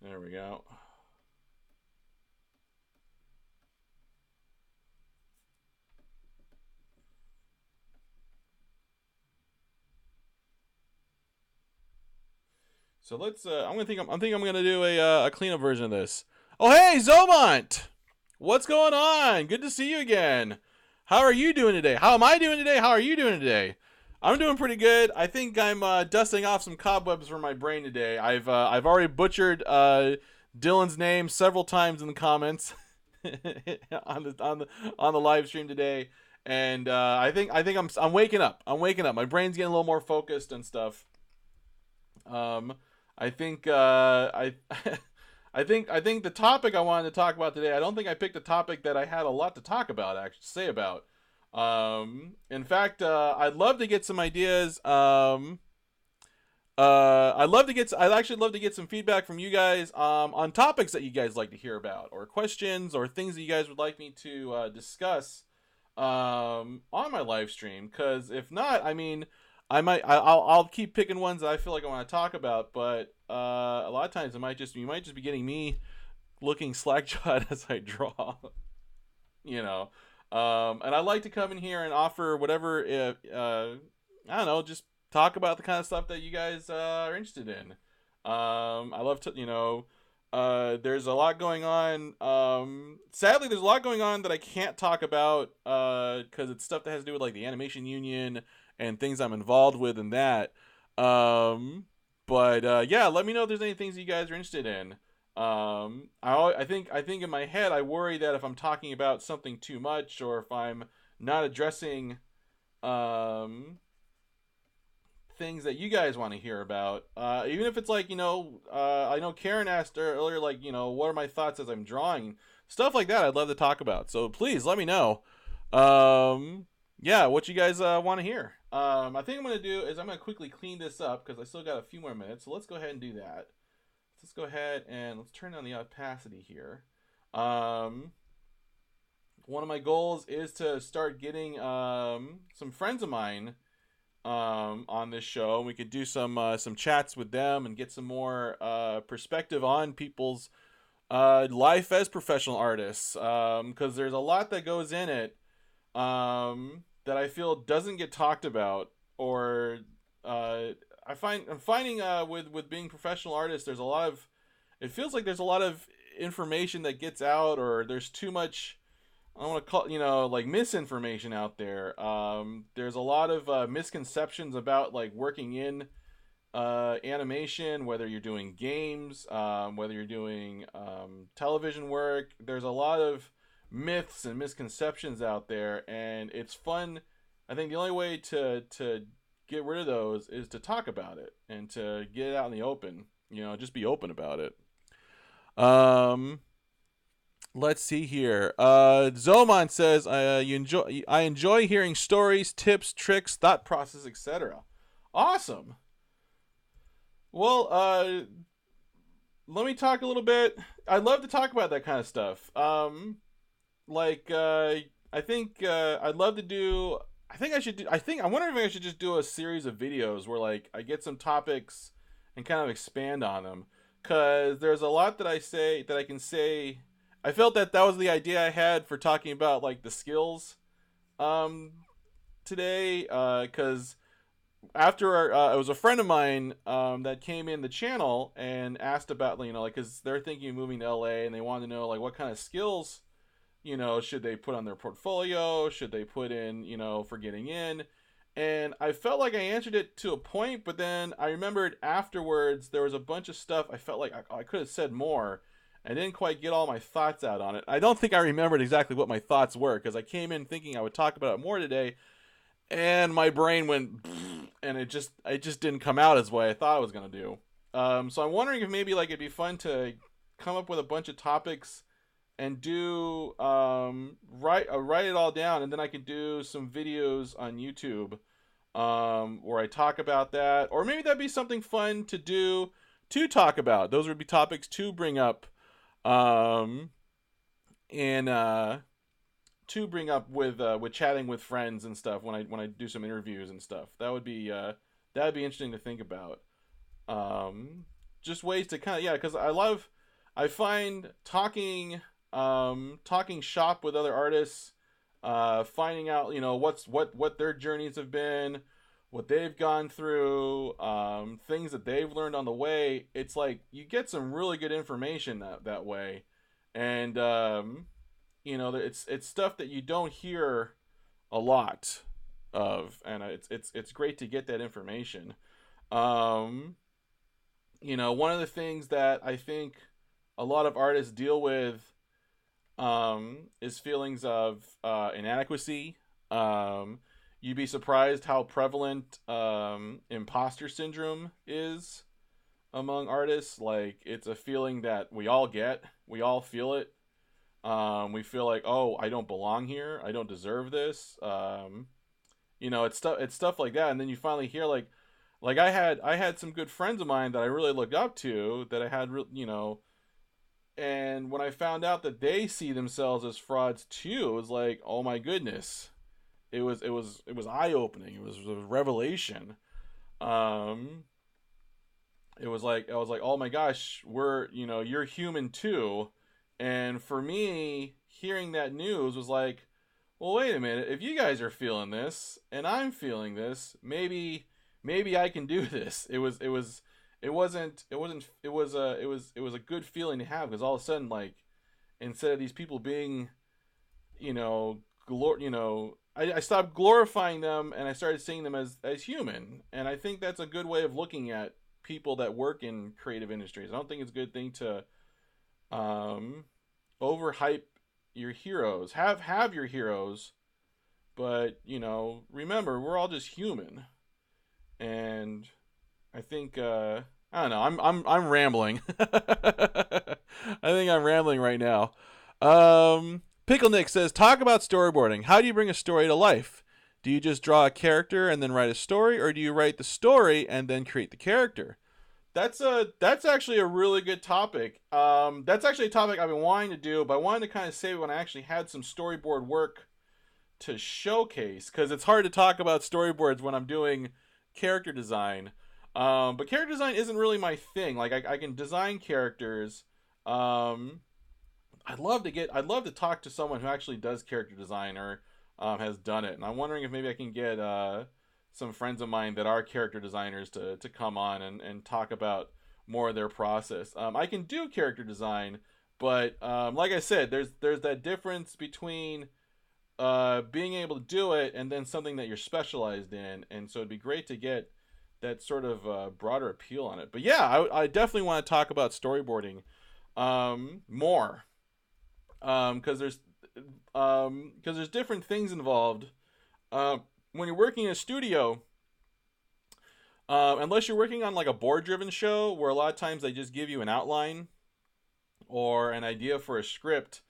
[SPEAKER 1] There we go. So let's. I'm thinking I'm gonna do a cleanup version of this. Oh hey, Zomont, what's going on? Good to see you again. How are you doing today? How am I doing today? How are you doing today? I'm doing pretty good. I think I'm dusting off some cobwebs from my brain today. I've already butchered Dylan's name several times in the comments on the live stream today, and I'm waking up. I'm waking up. My brain's getting a little more focused and stuff. Um, I think I think the topic I wanted to talk about today. I don't think I picked a topic that I had a lot to talk about. Actually, say about. In fact, I'd love to get some ideas. I'd actually love to get some feedback from you guys on topics that you guys like to hear about, or questions, or things that you guys would like me to discuss on my live stream. Because if not, I mean, I'll keep picking ones that I feel like I want to talk about. But a lot of times you might just be getting me looking slack-jawed as I draw, you know. And I like to come in here and offer whatever, I don't know, just talk about the kind of stuff that you guys are interested in. I love to, there's a lot going on. Sadly, there's a lot going on that I can't talk about because it's stuff that has to do with like the Animation Union and things I'm involved with in that. But yeah, let me know if there's any things you guys are interested in. I think in my head I worry that if I'm talking about something too much, or if I'm not addressing things that you guys want to hear about, even if it's like, I know Karen asked earlier, like, what are my thoughts as I'm drawing, stuff like that. I'd love to talk about, so please let me know yeah, what you guys want to hear. I think I'm gonna do is I'm gonna quickly clean this up because I still got a few more minutes, so let's go ahead and do that. Let's go ahead and let's turn on the opacity here. One of my goals is to start getting some friends of mine on this show. We could do some chats with them and get some more perspective on people's life as professional artists, because there's a lot that goes in it that I feel doesn't get talked about, or I'm finding with being professional artists, there's a lot of, it feels like there's a lot of information that gets out, or there's too much, I don't want to call, like misinformation out there. There's a lot of misconceptions about like working in animation, whether you're doing games, whether you're doing television work. There's a lot of myths and misconceptions out there, and it's fun. I think the only way to get rid of those is to talk about it and to get it out in the open. Just be open about it. Let's see here. Zomon says, I enjoy hearing stories, tips, tricks, thought process, etc. Awesome. Well, let me talk a little bit. I'd love to talk about that kind of stuff. I think I'd love to do. I'm wondering if I should just do a series of videos where like I get some topics and kind of expand on them, because there's a lot that I can say. I felt that was the idea I had for talking about like the skills today, because after it was a friend of mine that came in the channel and asked about, because they're thinking of moving to LA and they wanted to know like what kind of skills should they put on their portfolio, should they put in for getting in. And I felt like I answered it to a point, but then I remembered afterwards there was a bunch of stuff I felt like I could have said more. I didn't quite get all my thoughts out on it. I don't think I remembered exactly what my thoughts were, because I came in thinking I would talk about it more today, and my brain went, and it just didn't come out as way I thought it was gonna do. So I'm wondering if maybe like it'd be fun to come up with a bunch of topics and do write it all down, and then I could do some videos on YouTube where I talk about that, or maybe that'd be something fun to do to talk about. Those would be topics to bring up, and to bring up with chatting with friends and stuff when I do some interviews and stuff. That'd be interesting to think about. Just ways to kind of, because I find talking shop with other artists, finding out what their journeys have been, what they've gone through, things that they've learned on the way. It's like you get some really good information that way, and it's stuff that you don't hear a lot of, and it's great to get that information. Um, One of the things that I think a lot of artists deal with is feelings of inadequacy. Um, you'd be surprised how prevalent imposter syndrome is among artists. Like, it's a feeling that we all get, we all feel it. We feel like, oh, I don't belong here, I don't deserve this. It's stuff like that, and then you finally hear like I had some good friends of mine that I really looked up to that I had and when I found out that they see themselves as frauds too, it was like, oh my goodness, it was eye opening. It was a revelation. Um, it was like I was like, oh my gosh, you're human too. And for me, hearing that news was like, well, wait a minute. If you guys are feeling this and I'm feeling this, maybe I can do this. It was a good feeling to have, because all of a sudden, like, instead of these people being, you know, I stopped glorifying them and I started seeing them as human. And I think that's a good way of looking at people that work in creative industries. I don't think it's a good thing to um, overhype your heroes. Have your heroes, but remember, we're all just human. And I think I don't know. I'm rambling. I think I'm rambling right now. Pickle Nick says, talk about storyboarding. How do you bring a story to life? Do you just draw a character and then write a story, or do you write the story and then create the character? That's actually a really good topic. That's actually a topic I've been wanting to do, but I wanted to kind of save it when I actually had some storyboard work to showcase, because it's hard to talk about storyboards when I'm doing character design. But character design isn't really my thing. Like, I can design characters. Um, I'd love to talk to someone who actually does character design, or has done it. And I'm wondering if maybe I can get some friends of mine that are character designers to come on and talk about more of their process. I can do character design, but like I said, there's that difference between being able to do it and then something that you're specialized in. And so it'd be great to get that sort of broader appeal on it. But yeah, I definitely want to talk about storyboarding more, because there's different things involved. When you're working in a studio, unless you're working on like a board driven show where a lot of times they just give you an outline or an idea for a script,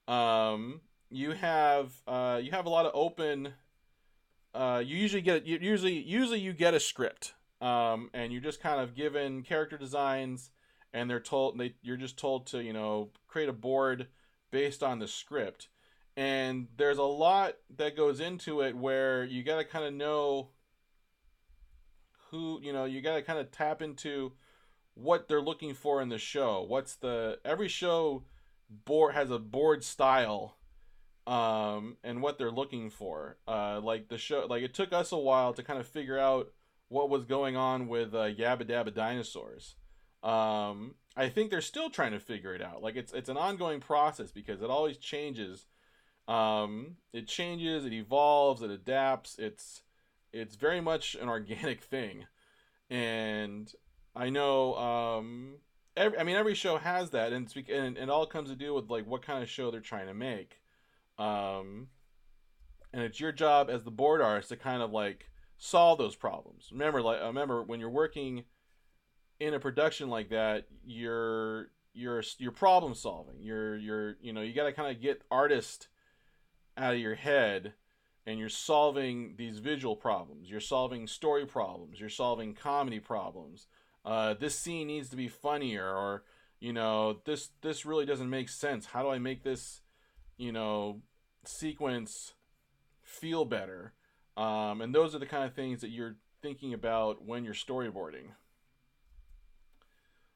[SPEAKER 1] you have a lot of open. Usually you get a script, and you're just kind of given character designs, and you're just told to create a board based on the script. And there's a lot that goes into it where you got to kind of know you got to kind of tap into what they're looking for in the show. Every show board has a board style, and what they're looking for. Like the show, like it took us a while to kind of figure out what was going on with Yabba Dabba Dinosaurs. I think they're still trying to figure it out. Like, it's an ongoing process because it always changes. It changes, it evolves, it adapts. It's very much an organic thing, and I know every show has that, and it all comes to do with like what kind of show they're trying to make. Um, and it's your job as the board artist to kind of like solve those problems. Remember when you're working in a production like that, you're problem solving. You got to kind of get artist out of your head, and you're solving these visual problems. You're solving story problems. You're solving comedy problems. This scene needs to be funnier, or this really doesn't make sense. How do I make this you know sequence feel better? And those are the kind of things that you're thinking about when you're storyboarding.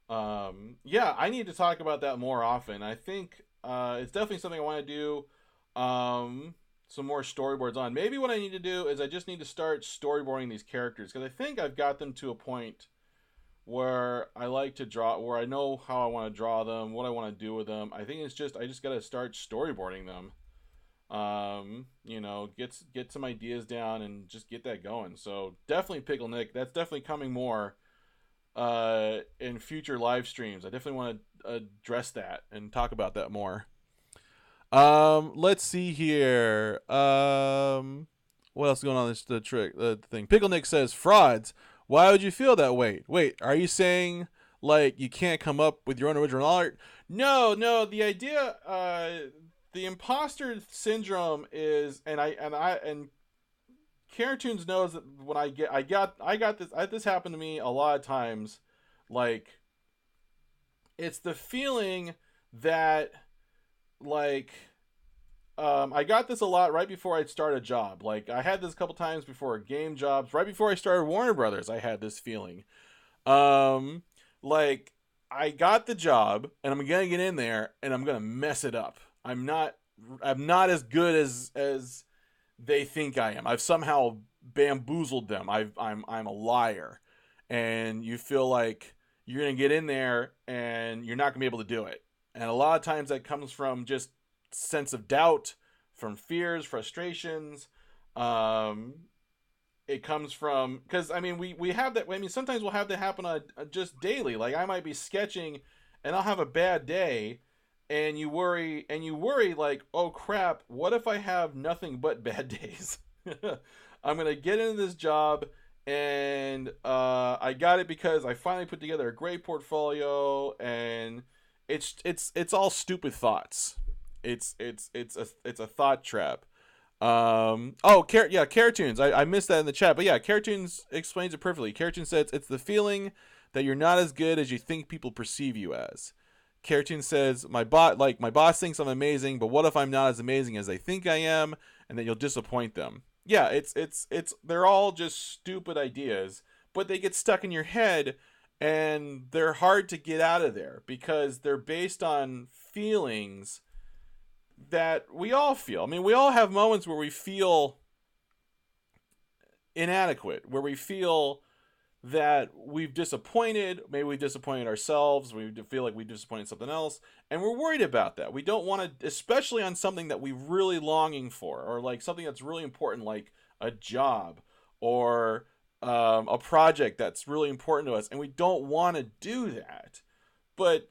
[SPEAKER 1] Yeah, I need to talk about that more often. I think it's definitely something I want to do. some more storyboards on. Maybe what I need to do is I just need to start storyboarding these characters, because I think I've got them to a point where I like to draw, where I know how I want to draw them, what I want to do with them. I think it's just I just got to start storyboarding them. Get some ideas down and just get that going. So definitely Pickle Nick. That's definitely coming more in future live streams. I definitely want to address that and talk about that more. Let's see here. What else is going on? This the thing. Pickle Nick says frauds. Why would you feel that way? Wait, are you saying like you can't come up with your own original art? No, no. The idea, the imposter syndrome is, and Cartoons knows that when I got this happened to me a lot of times. Like, it's the feeling that, like, I got this a lot right before I'd start a job. Like, I had this a couple times before game jobs. Right before I started Warner Brothers, I had this feeling. Um, like, I got the job, and I'm gonna get in there, and I'm gonna mess it up. I'm not as good as they think I am. I've somehow bamboozled them. I'm a liar, and you feel like you're gonna get in there and you're not gonna be able to do it. And a lot of times that comes from just sense of doubt, from fears, frustrations. Um, it comes from, because I mean we have that. I mean sometimes we'll have that happen just daily. Like I might be sketching, and I'll have a bad day, and you worry like, oh crap, what if I have nothing but bad days? I'm gonna get into this job, and I got it because I finally put together a great portfolio, and it's all stupid thoughts. It's a thought trap. Cartoons. I missed that in the chat, but yeah, Cartoons explains it perfectly. Cartoon says it's the feeling that you're not as good as you think people perceive you as. Cartoon says my boss thinks I'm amazing, but what if I'm not as amazing as they think I am, and then you'll disappoint them. Yeah, it's they're all just stupid ideas, but they get stuck in your head, and they're hard to get out of there because they're based on feelings that we all feel. I mean, we all have moments where we feel inadequate, where we feel that we've disappointed, maybe we've disappointed ourselves, we feel like we've disappointed something else, and we're worried about that. We don't want to, especially on something that we're really longing for, or like something that's really important, like a job or a project that's really important to us, and we don't want to do that. But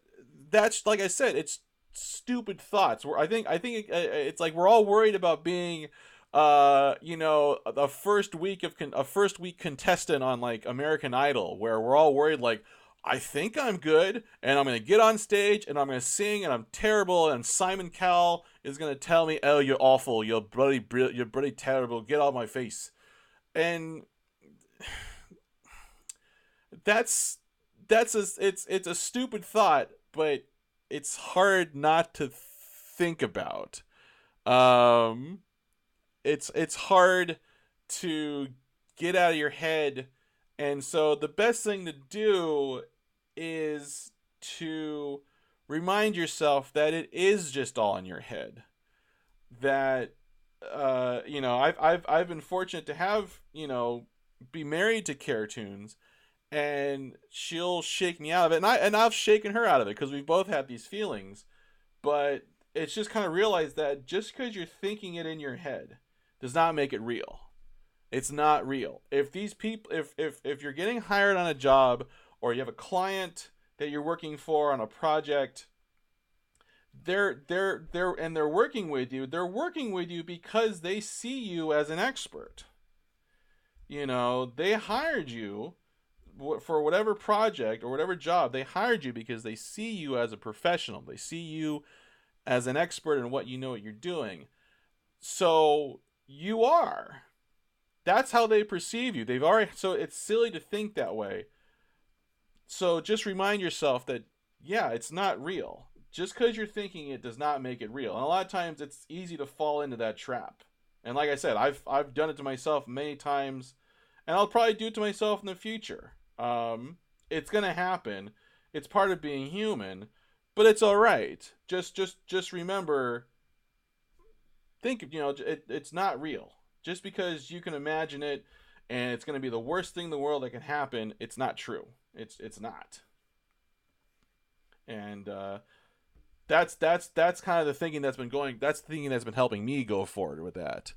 [SPEAKER 1] that's, like I said, it's stupid thoughts. I think it's like we're all worried about being a first week contestant on like American Idol, where we're all worried like, I think I'm good, and I'm gonna get on stage and I'm gonna sing and I'm terrible, and Simon Cowell is gonna tell me, oh, you're awful, you're bloody terrible, get out of my face. And that's it's a stupid thought, but it's hard not to think about. Um, it's hard to get out of your head, and so the best thing to do is to remind yourself that it is just all in your head. That I've been fortunate to have, be married to Cartoons, and she'll shake me out of it, and I've shaken her out of it because we've both had these feelings. But it's just kind of realized that just because you're thinking it in your head does not make it real. It's not real. If these people, if you're getting hired on a job, or you have a client that you're working for on a project, they're working with you. They're working with you because they see you as an expert. They hired you for whatever project or whatever job. They hired you because they see you as a professional. They see you as an expert in what you're doing. So you are. That's how they perceive you. They've already. So it's silly to think that way. So just remind yourself that, yeah, it's not real. Just because you're thinking it does not make it real. And a lot of times it's easy to fall into that trap. And like I said, I've done it to myself many times, and I'll probably do it to myself in the future. It's gonna happen. It's part of being human, but it's all right. Just remember think, it's not real. Just because you can imagine it and it's going to be the worst thing in the world that can happen, it's not true. It's not. And that's kind of the thinking that's been going. That's the thinking that's been helping me go forward with that.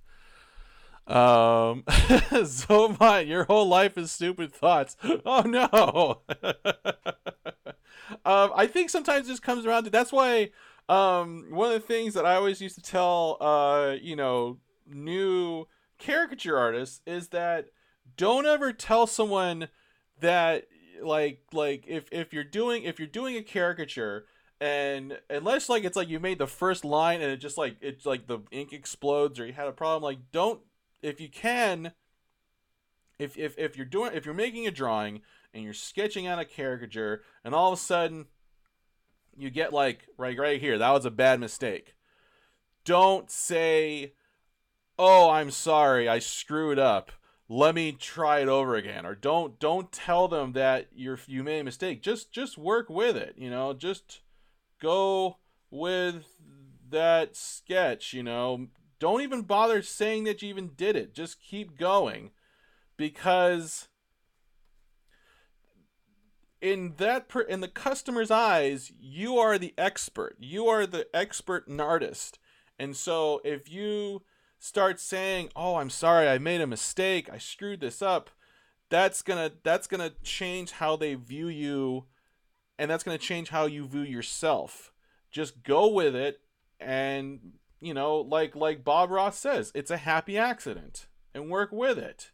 [SPEAKER 1] Um, so mine, your whole life is stupid thoughts. Oh no. I think sometimes this comes around to, that's why one of the things that I always used to tell new caricature artists is that don't ever tell someone that, if you're doing a caricature, and unless like it's like you made the first line and it just like it's like the ink explodes or you had a problem, like don't, if you can, if you're making a drawing and you're sketching out a caricature and all of a sudden you get like right here, that was a bad mistake, don't say, oh, I'm sorry, I screwed up, let me try it over again. Or don't tell them that you made a mistake. Just work with it, just go with that sketch, don't even bother saying that you even did it. Just keep going, because in the customer's eyes, you are the expert. You are the expert artist. And so if you start saying, "Oh, I'm sorry, I made a mistake. I screwed this up," that's going to change how they view you, and that's going to change how you view yourself. Just go with it, and like Bob Ross says, it's a happy accident, and work with it.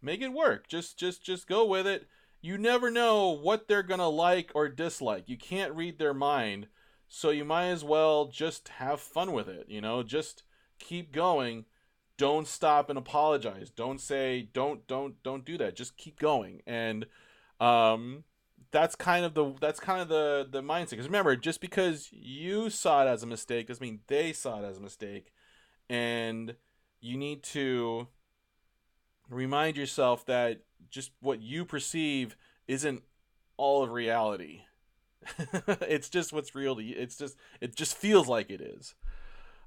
[SPEAKER 1] Make it work. Just go with it. You never know what they're gonna like or dislike. You can't read their mind, so you might as well just have fun with it. Just keep going. Don't stop and apologize. Don't say don't do that. Just keep going. And that's kind of the mindset. Because remember, just because you saw it as a mistake doesn't mean they saw it as a mistake, and you need to remind yourself that just what you perceive isn't all of reality. It's just what's real to you. It just feels like it is.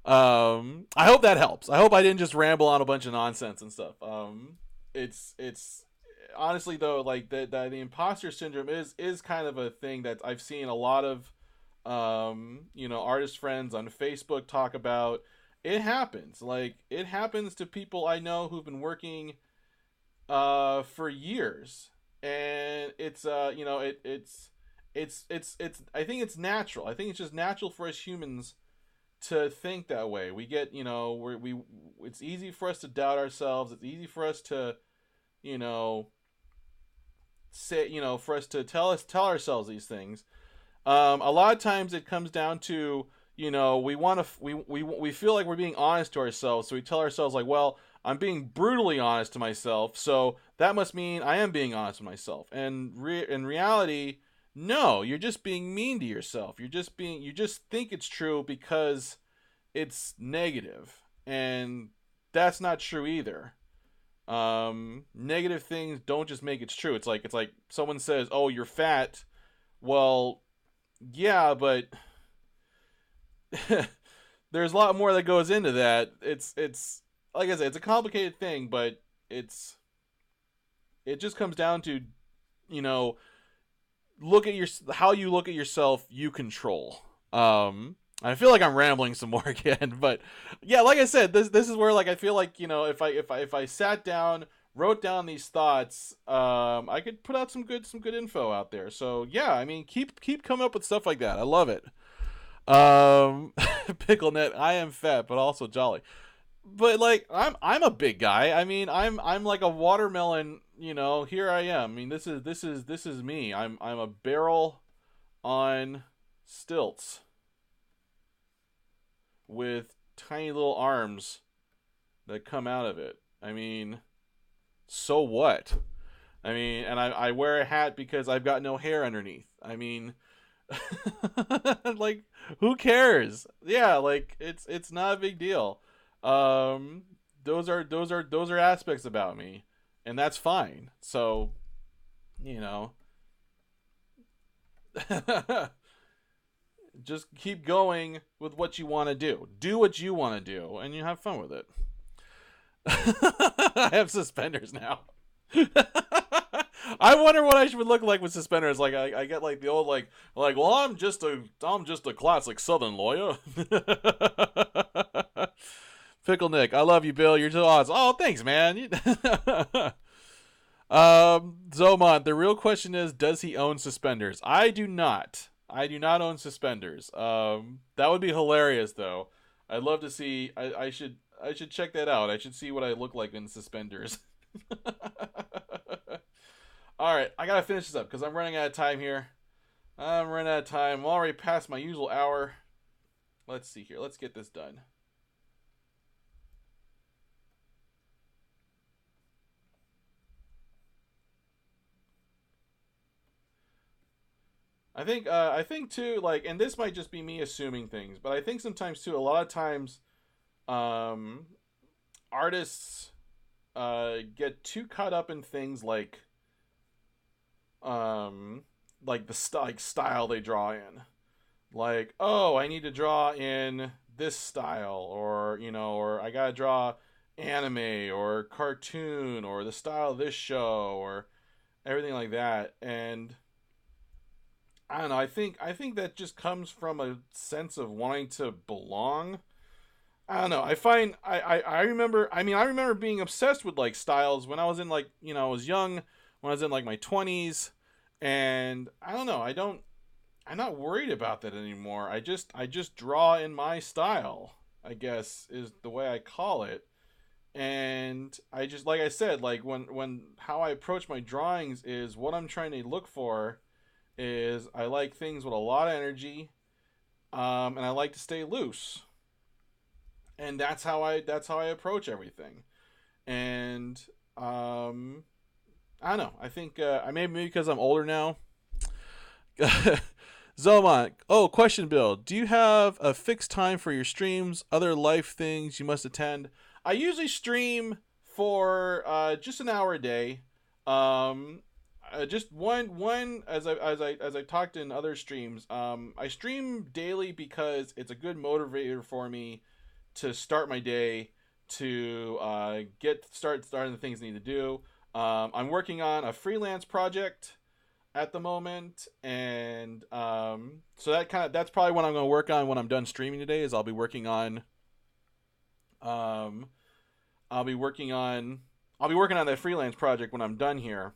[SPEAKER 1] I hope that helps. I hope I didn't just ramble on a bunch of nonsense and stuff. It's honestly though, like the imposter syndrome is kind of a thing that I've seen a lot of artist friends on Facebook talk about. It happens. Like, it happens to people I know who've been working for years, and it's it's I think it's natural. I think it's just natural for us humans to think that way. We get, it's easy for us to doubt ourselves. It's easy for us to, say, for us to tell ourselves these things. A lot of times it comes down to, we want to, we feel like we're being honest to ourselves. So we tell ourselves like, well, I'm being brutally honest to myself, so that must mean I am being honest with myself. And in reality, no, you're just being mean to yourself. You just think it's true because it's negative, and that's not true either. Negative things don't just make it true. It's like someone says, "Oh, you're fat." Well, yeah, but there's a lot more that goes into that. It's like I said, it's a complicated thing, but it just comes down to, how you look at yourself, you control. I feel like I'm rambling some more again, but yeah, like I said, this is where, like, I feel like, if I sat down, wrote down these thoughts, I could put out some good info out there. So yeah, I mean, keep coming up with stuff like that. I love it. PickleNet, I am fat but also jolly. But like, I'm a big guy. I mean, I'm like a watermelon. Here I am. I mean, this is me. I'm a barrel on stilts with tiny little arms that come out of it. I mean, so what? I mean, and I wear a hat because I've got no hair underneath. I mean, like, who cares? Yeah, like, it's not a big deal. Those are aspects about me, and that's fine. So, Just keep going with what you want to do. Do what you want to do, and you have fun with it. I have suspenders now. I wonder what I should look like with suspenders. Like I get like the old like well I'm just a classic Southern lawyer. Pickle Nick, I love you, Bill. You're so awesome. Oh, thanks, man. Zomon, the real question is, does he own suspenders? I do not. I do not own suspenders. That would be hilarious, though. I'd love to see. I should check that out. I should see what I look like in suspenders. All right, I gotta finish this up because I'm running out of time here. I'm running out of time. I'm already past my usual hour. Let's see here. Let's get this done. I think too, like, and this might just be me assuming things, but I think sometimes too, a lot of times, um, artists get too caught up in things um like like style they draw in. Like, oh, I need to draw in this style, or or I gotta draw anime or cartoon or the style of this show or everything like that. And I don't know. I think that just comes from a sense of wanting to belong. I don't know. I find I remember. I mean, I remember being obsessed with like styles when I was in like I was young, when I was in like my 20s, and I don't know. I don't. I'm not worried about that anymore. I just draw in my style. I guess is the way I call it. And I just, like I said, like when how I approach my drawings is what I'm trying to look for is I like things with a lot of energy, and I like to stay loose, and that's how I approach everything. And I don't know. I think I maybe because I'm older now. Zomon, oh, question, Bill. Do you have a fixed time for your streams? Other life things you must attend? I usually stream for just an hour a day. Um, just one as I talked in other streams. I stream daily because it's a good motivator for me to start my day, to starting the things I need to do. I'm working on a freelance project at the moment, and so that's probably what I'm going to work on when I'm done streaming today. Is um, I'll be working on I'll be working on that freelance project when I'm done here,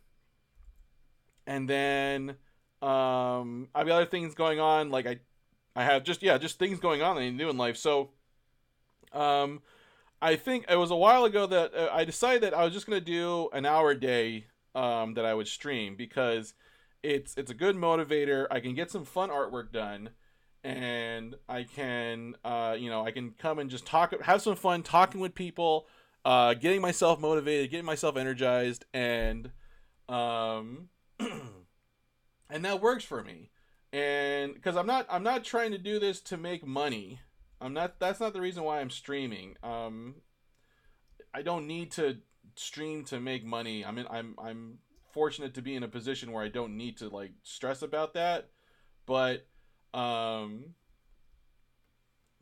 [SPEAKER 1] and then I've got other things going on. Like I have just things going on that I need to do in life. So um, I think it was a while ago that I decided that I was just going to do an hour a day, that I would stream because it's a good motivator. I can get some fun artwork done, and I can come and just talk, have some fun talking with people, getting myself motivated, getting myself energized, and um, and that works for me. And because I'm not trying to do this to make money. I'm not. That's not the reason why I'm streaming. I don't need to stream to make money. I'm fortunate to be in a position where I don't need to like stress about that. But um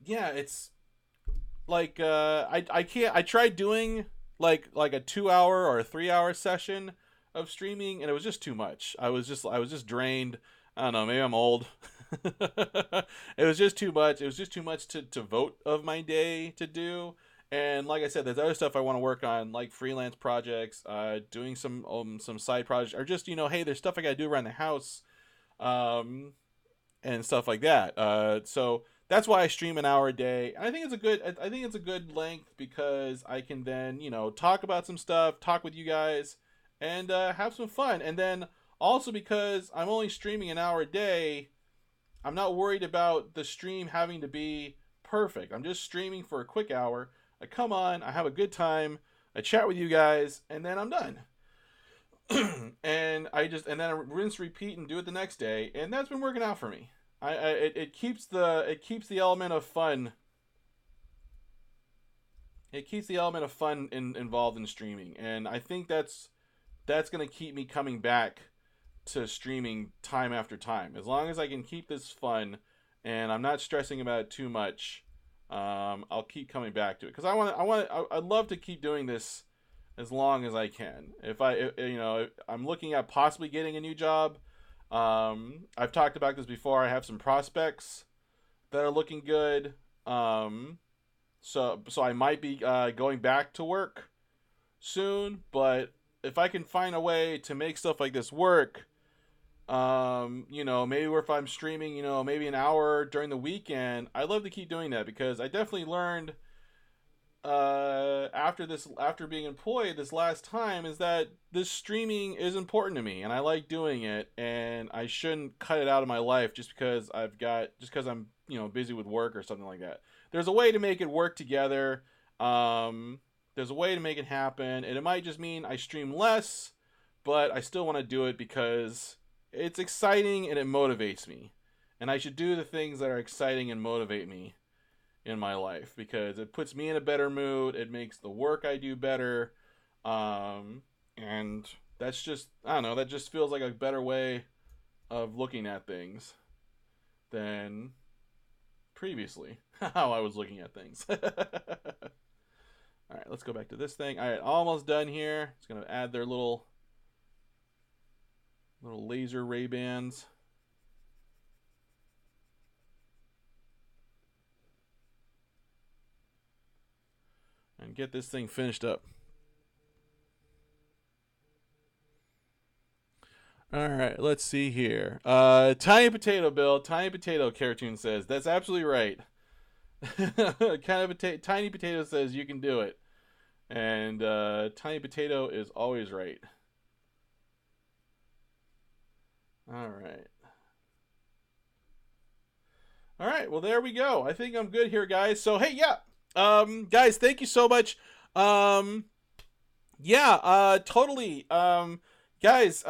[SPEAKER 1] yeah, it's like I can't I tried doing like a 2 hour or a 3 hour session of streaming, and it was just too much. I was just drained. I don't know, maybe I'm old. It was just too much. It was just too much to vote of my day to do. And like I said, there's other stuff I want to work on, like freelance projects, doing some side projects, or just hey, there's stuff I gotta do around the house, um, and stuff like that. So that's why I stream an hour a day. And I think it's a good length because I can then talk about some stuff, talk with you guys, and have some fun. And then also because I'm only streaming an hour a day, I'm not worried about the stream having to be perfect. I'm just streaming for a quick hour. I come on, I have a good time, I chat with you guys, and then I'm done. And then I rinse, repeat, and do it the next day, and that's been working out for me. It keeps the element of fun. It keeps the element of fun involved in streaming, and I think that's gonna keep me coming back to streaming time after time. As long as I can keep this fun and I'm not stressing about it too much, I'll keep coming back to it because I'd love to keep doing this as long as I can. I'm looking at possibly getting a new job. I've talked about this before. I have some prospects that are looking good. So I might be going back to work soon, but if I can find a way to make stuff like this work, maybe if I'm streaming, maybe an hour during the weekend, I'd love to keep doing that because I definitely learned after being employed this last time is that this streaming is important to me and I like doing it, and I shouldn't cut it out of my life just because I'm busy with work or something like that. There's a way to make it work together. There's a way to make it happen, and it might just mean I stream less, but I still want to do it because it's exciting and it motivates me, and I should do the things that are exciting and motivate me in my life because it puts me in a better mood. It makes the work I do better. And that's just, I don't know, that just feels like a better way of looking at things than previously how I was looking at things. All right, let's go back to this thing. All right, almost done here. It's going to add their little laser Ray-Bans. And get this thing finished up. All right, let's see here. Tiny Potato Bill, Tiny Potato Cartoon says, that's absolutely right. Tiny Potato says you can do it. And Tiny Potato is always right. All right. All right, well, there we go. I think I'm good here, guys. So, hey, yeah. Guys, thank you so much. Totally. Guys,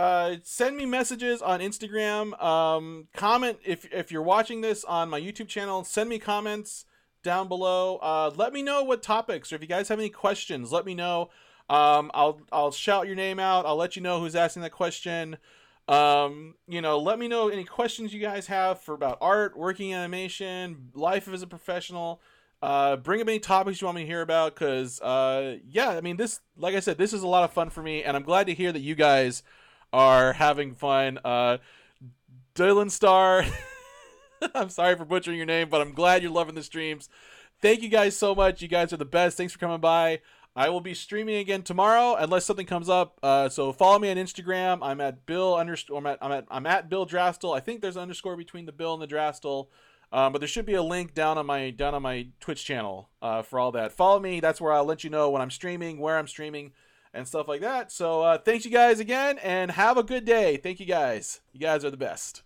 [SPEAKER 1] send me messages on Instagram. Comment if you're watching this on my YouTube channel. Send me comments down below. Let me know what topics, or if you guys have any questions, let me know. I'll shout your name out. I'll let you know who's asking that question. Let me know any questions you guys have about art, working animation, life as a professional. Bring up any topics you want me to hear about, because this, like I said, this is a lot of fun for me, and I'm glad to hear that you guys are having fun. Dylan Star, I'm sorry for butchering your name, but I'm glad you're loving the streams. Thank you guys so much. You guys are the best. Thanks for coming by. I will be streaming again tomorrow unless something comes up. So follow me on Instagram. I'm at Bill I'm at Bill Drastel. I think there's an underscore between the Bill and the Drastel. But there should be a link down on my Twitch channel for all that. Follow me. That's where I'll let you know when I'm streaming, where I'm streaming, and stuff like that. So thanks you guys again, and have a good day. Thank you guys. You guys are the best.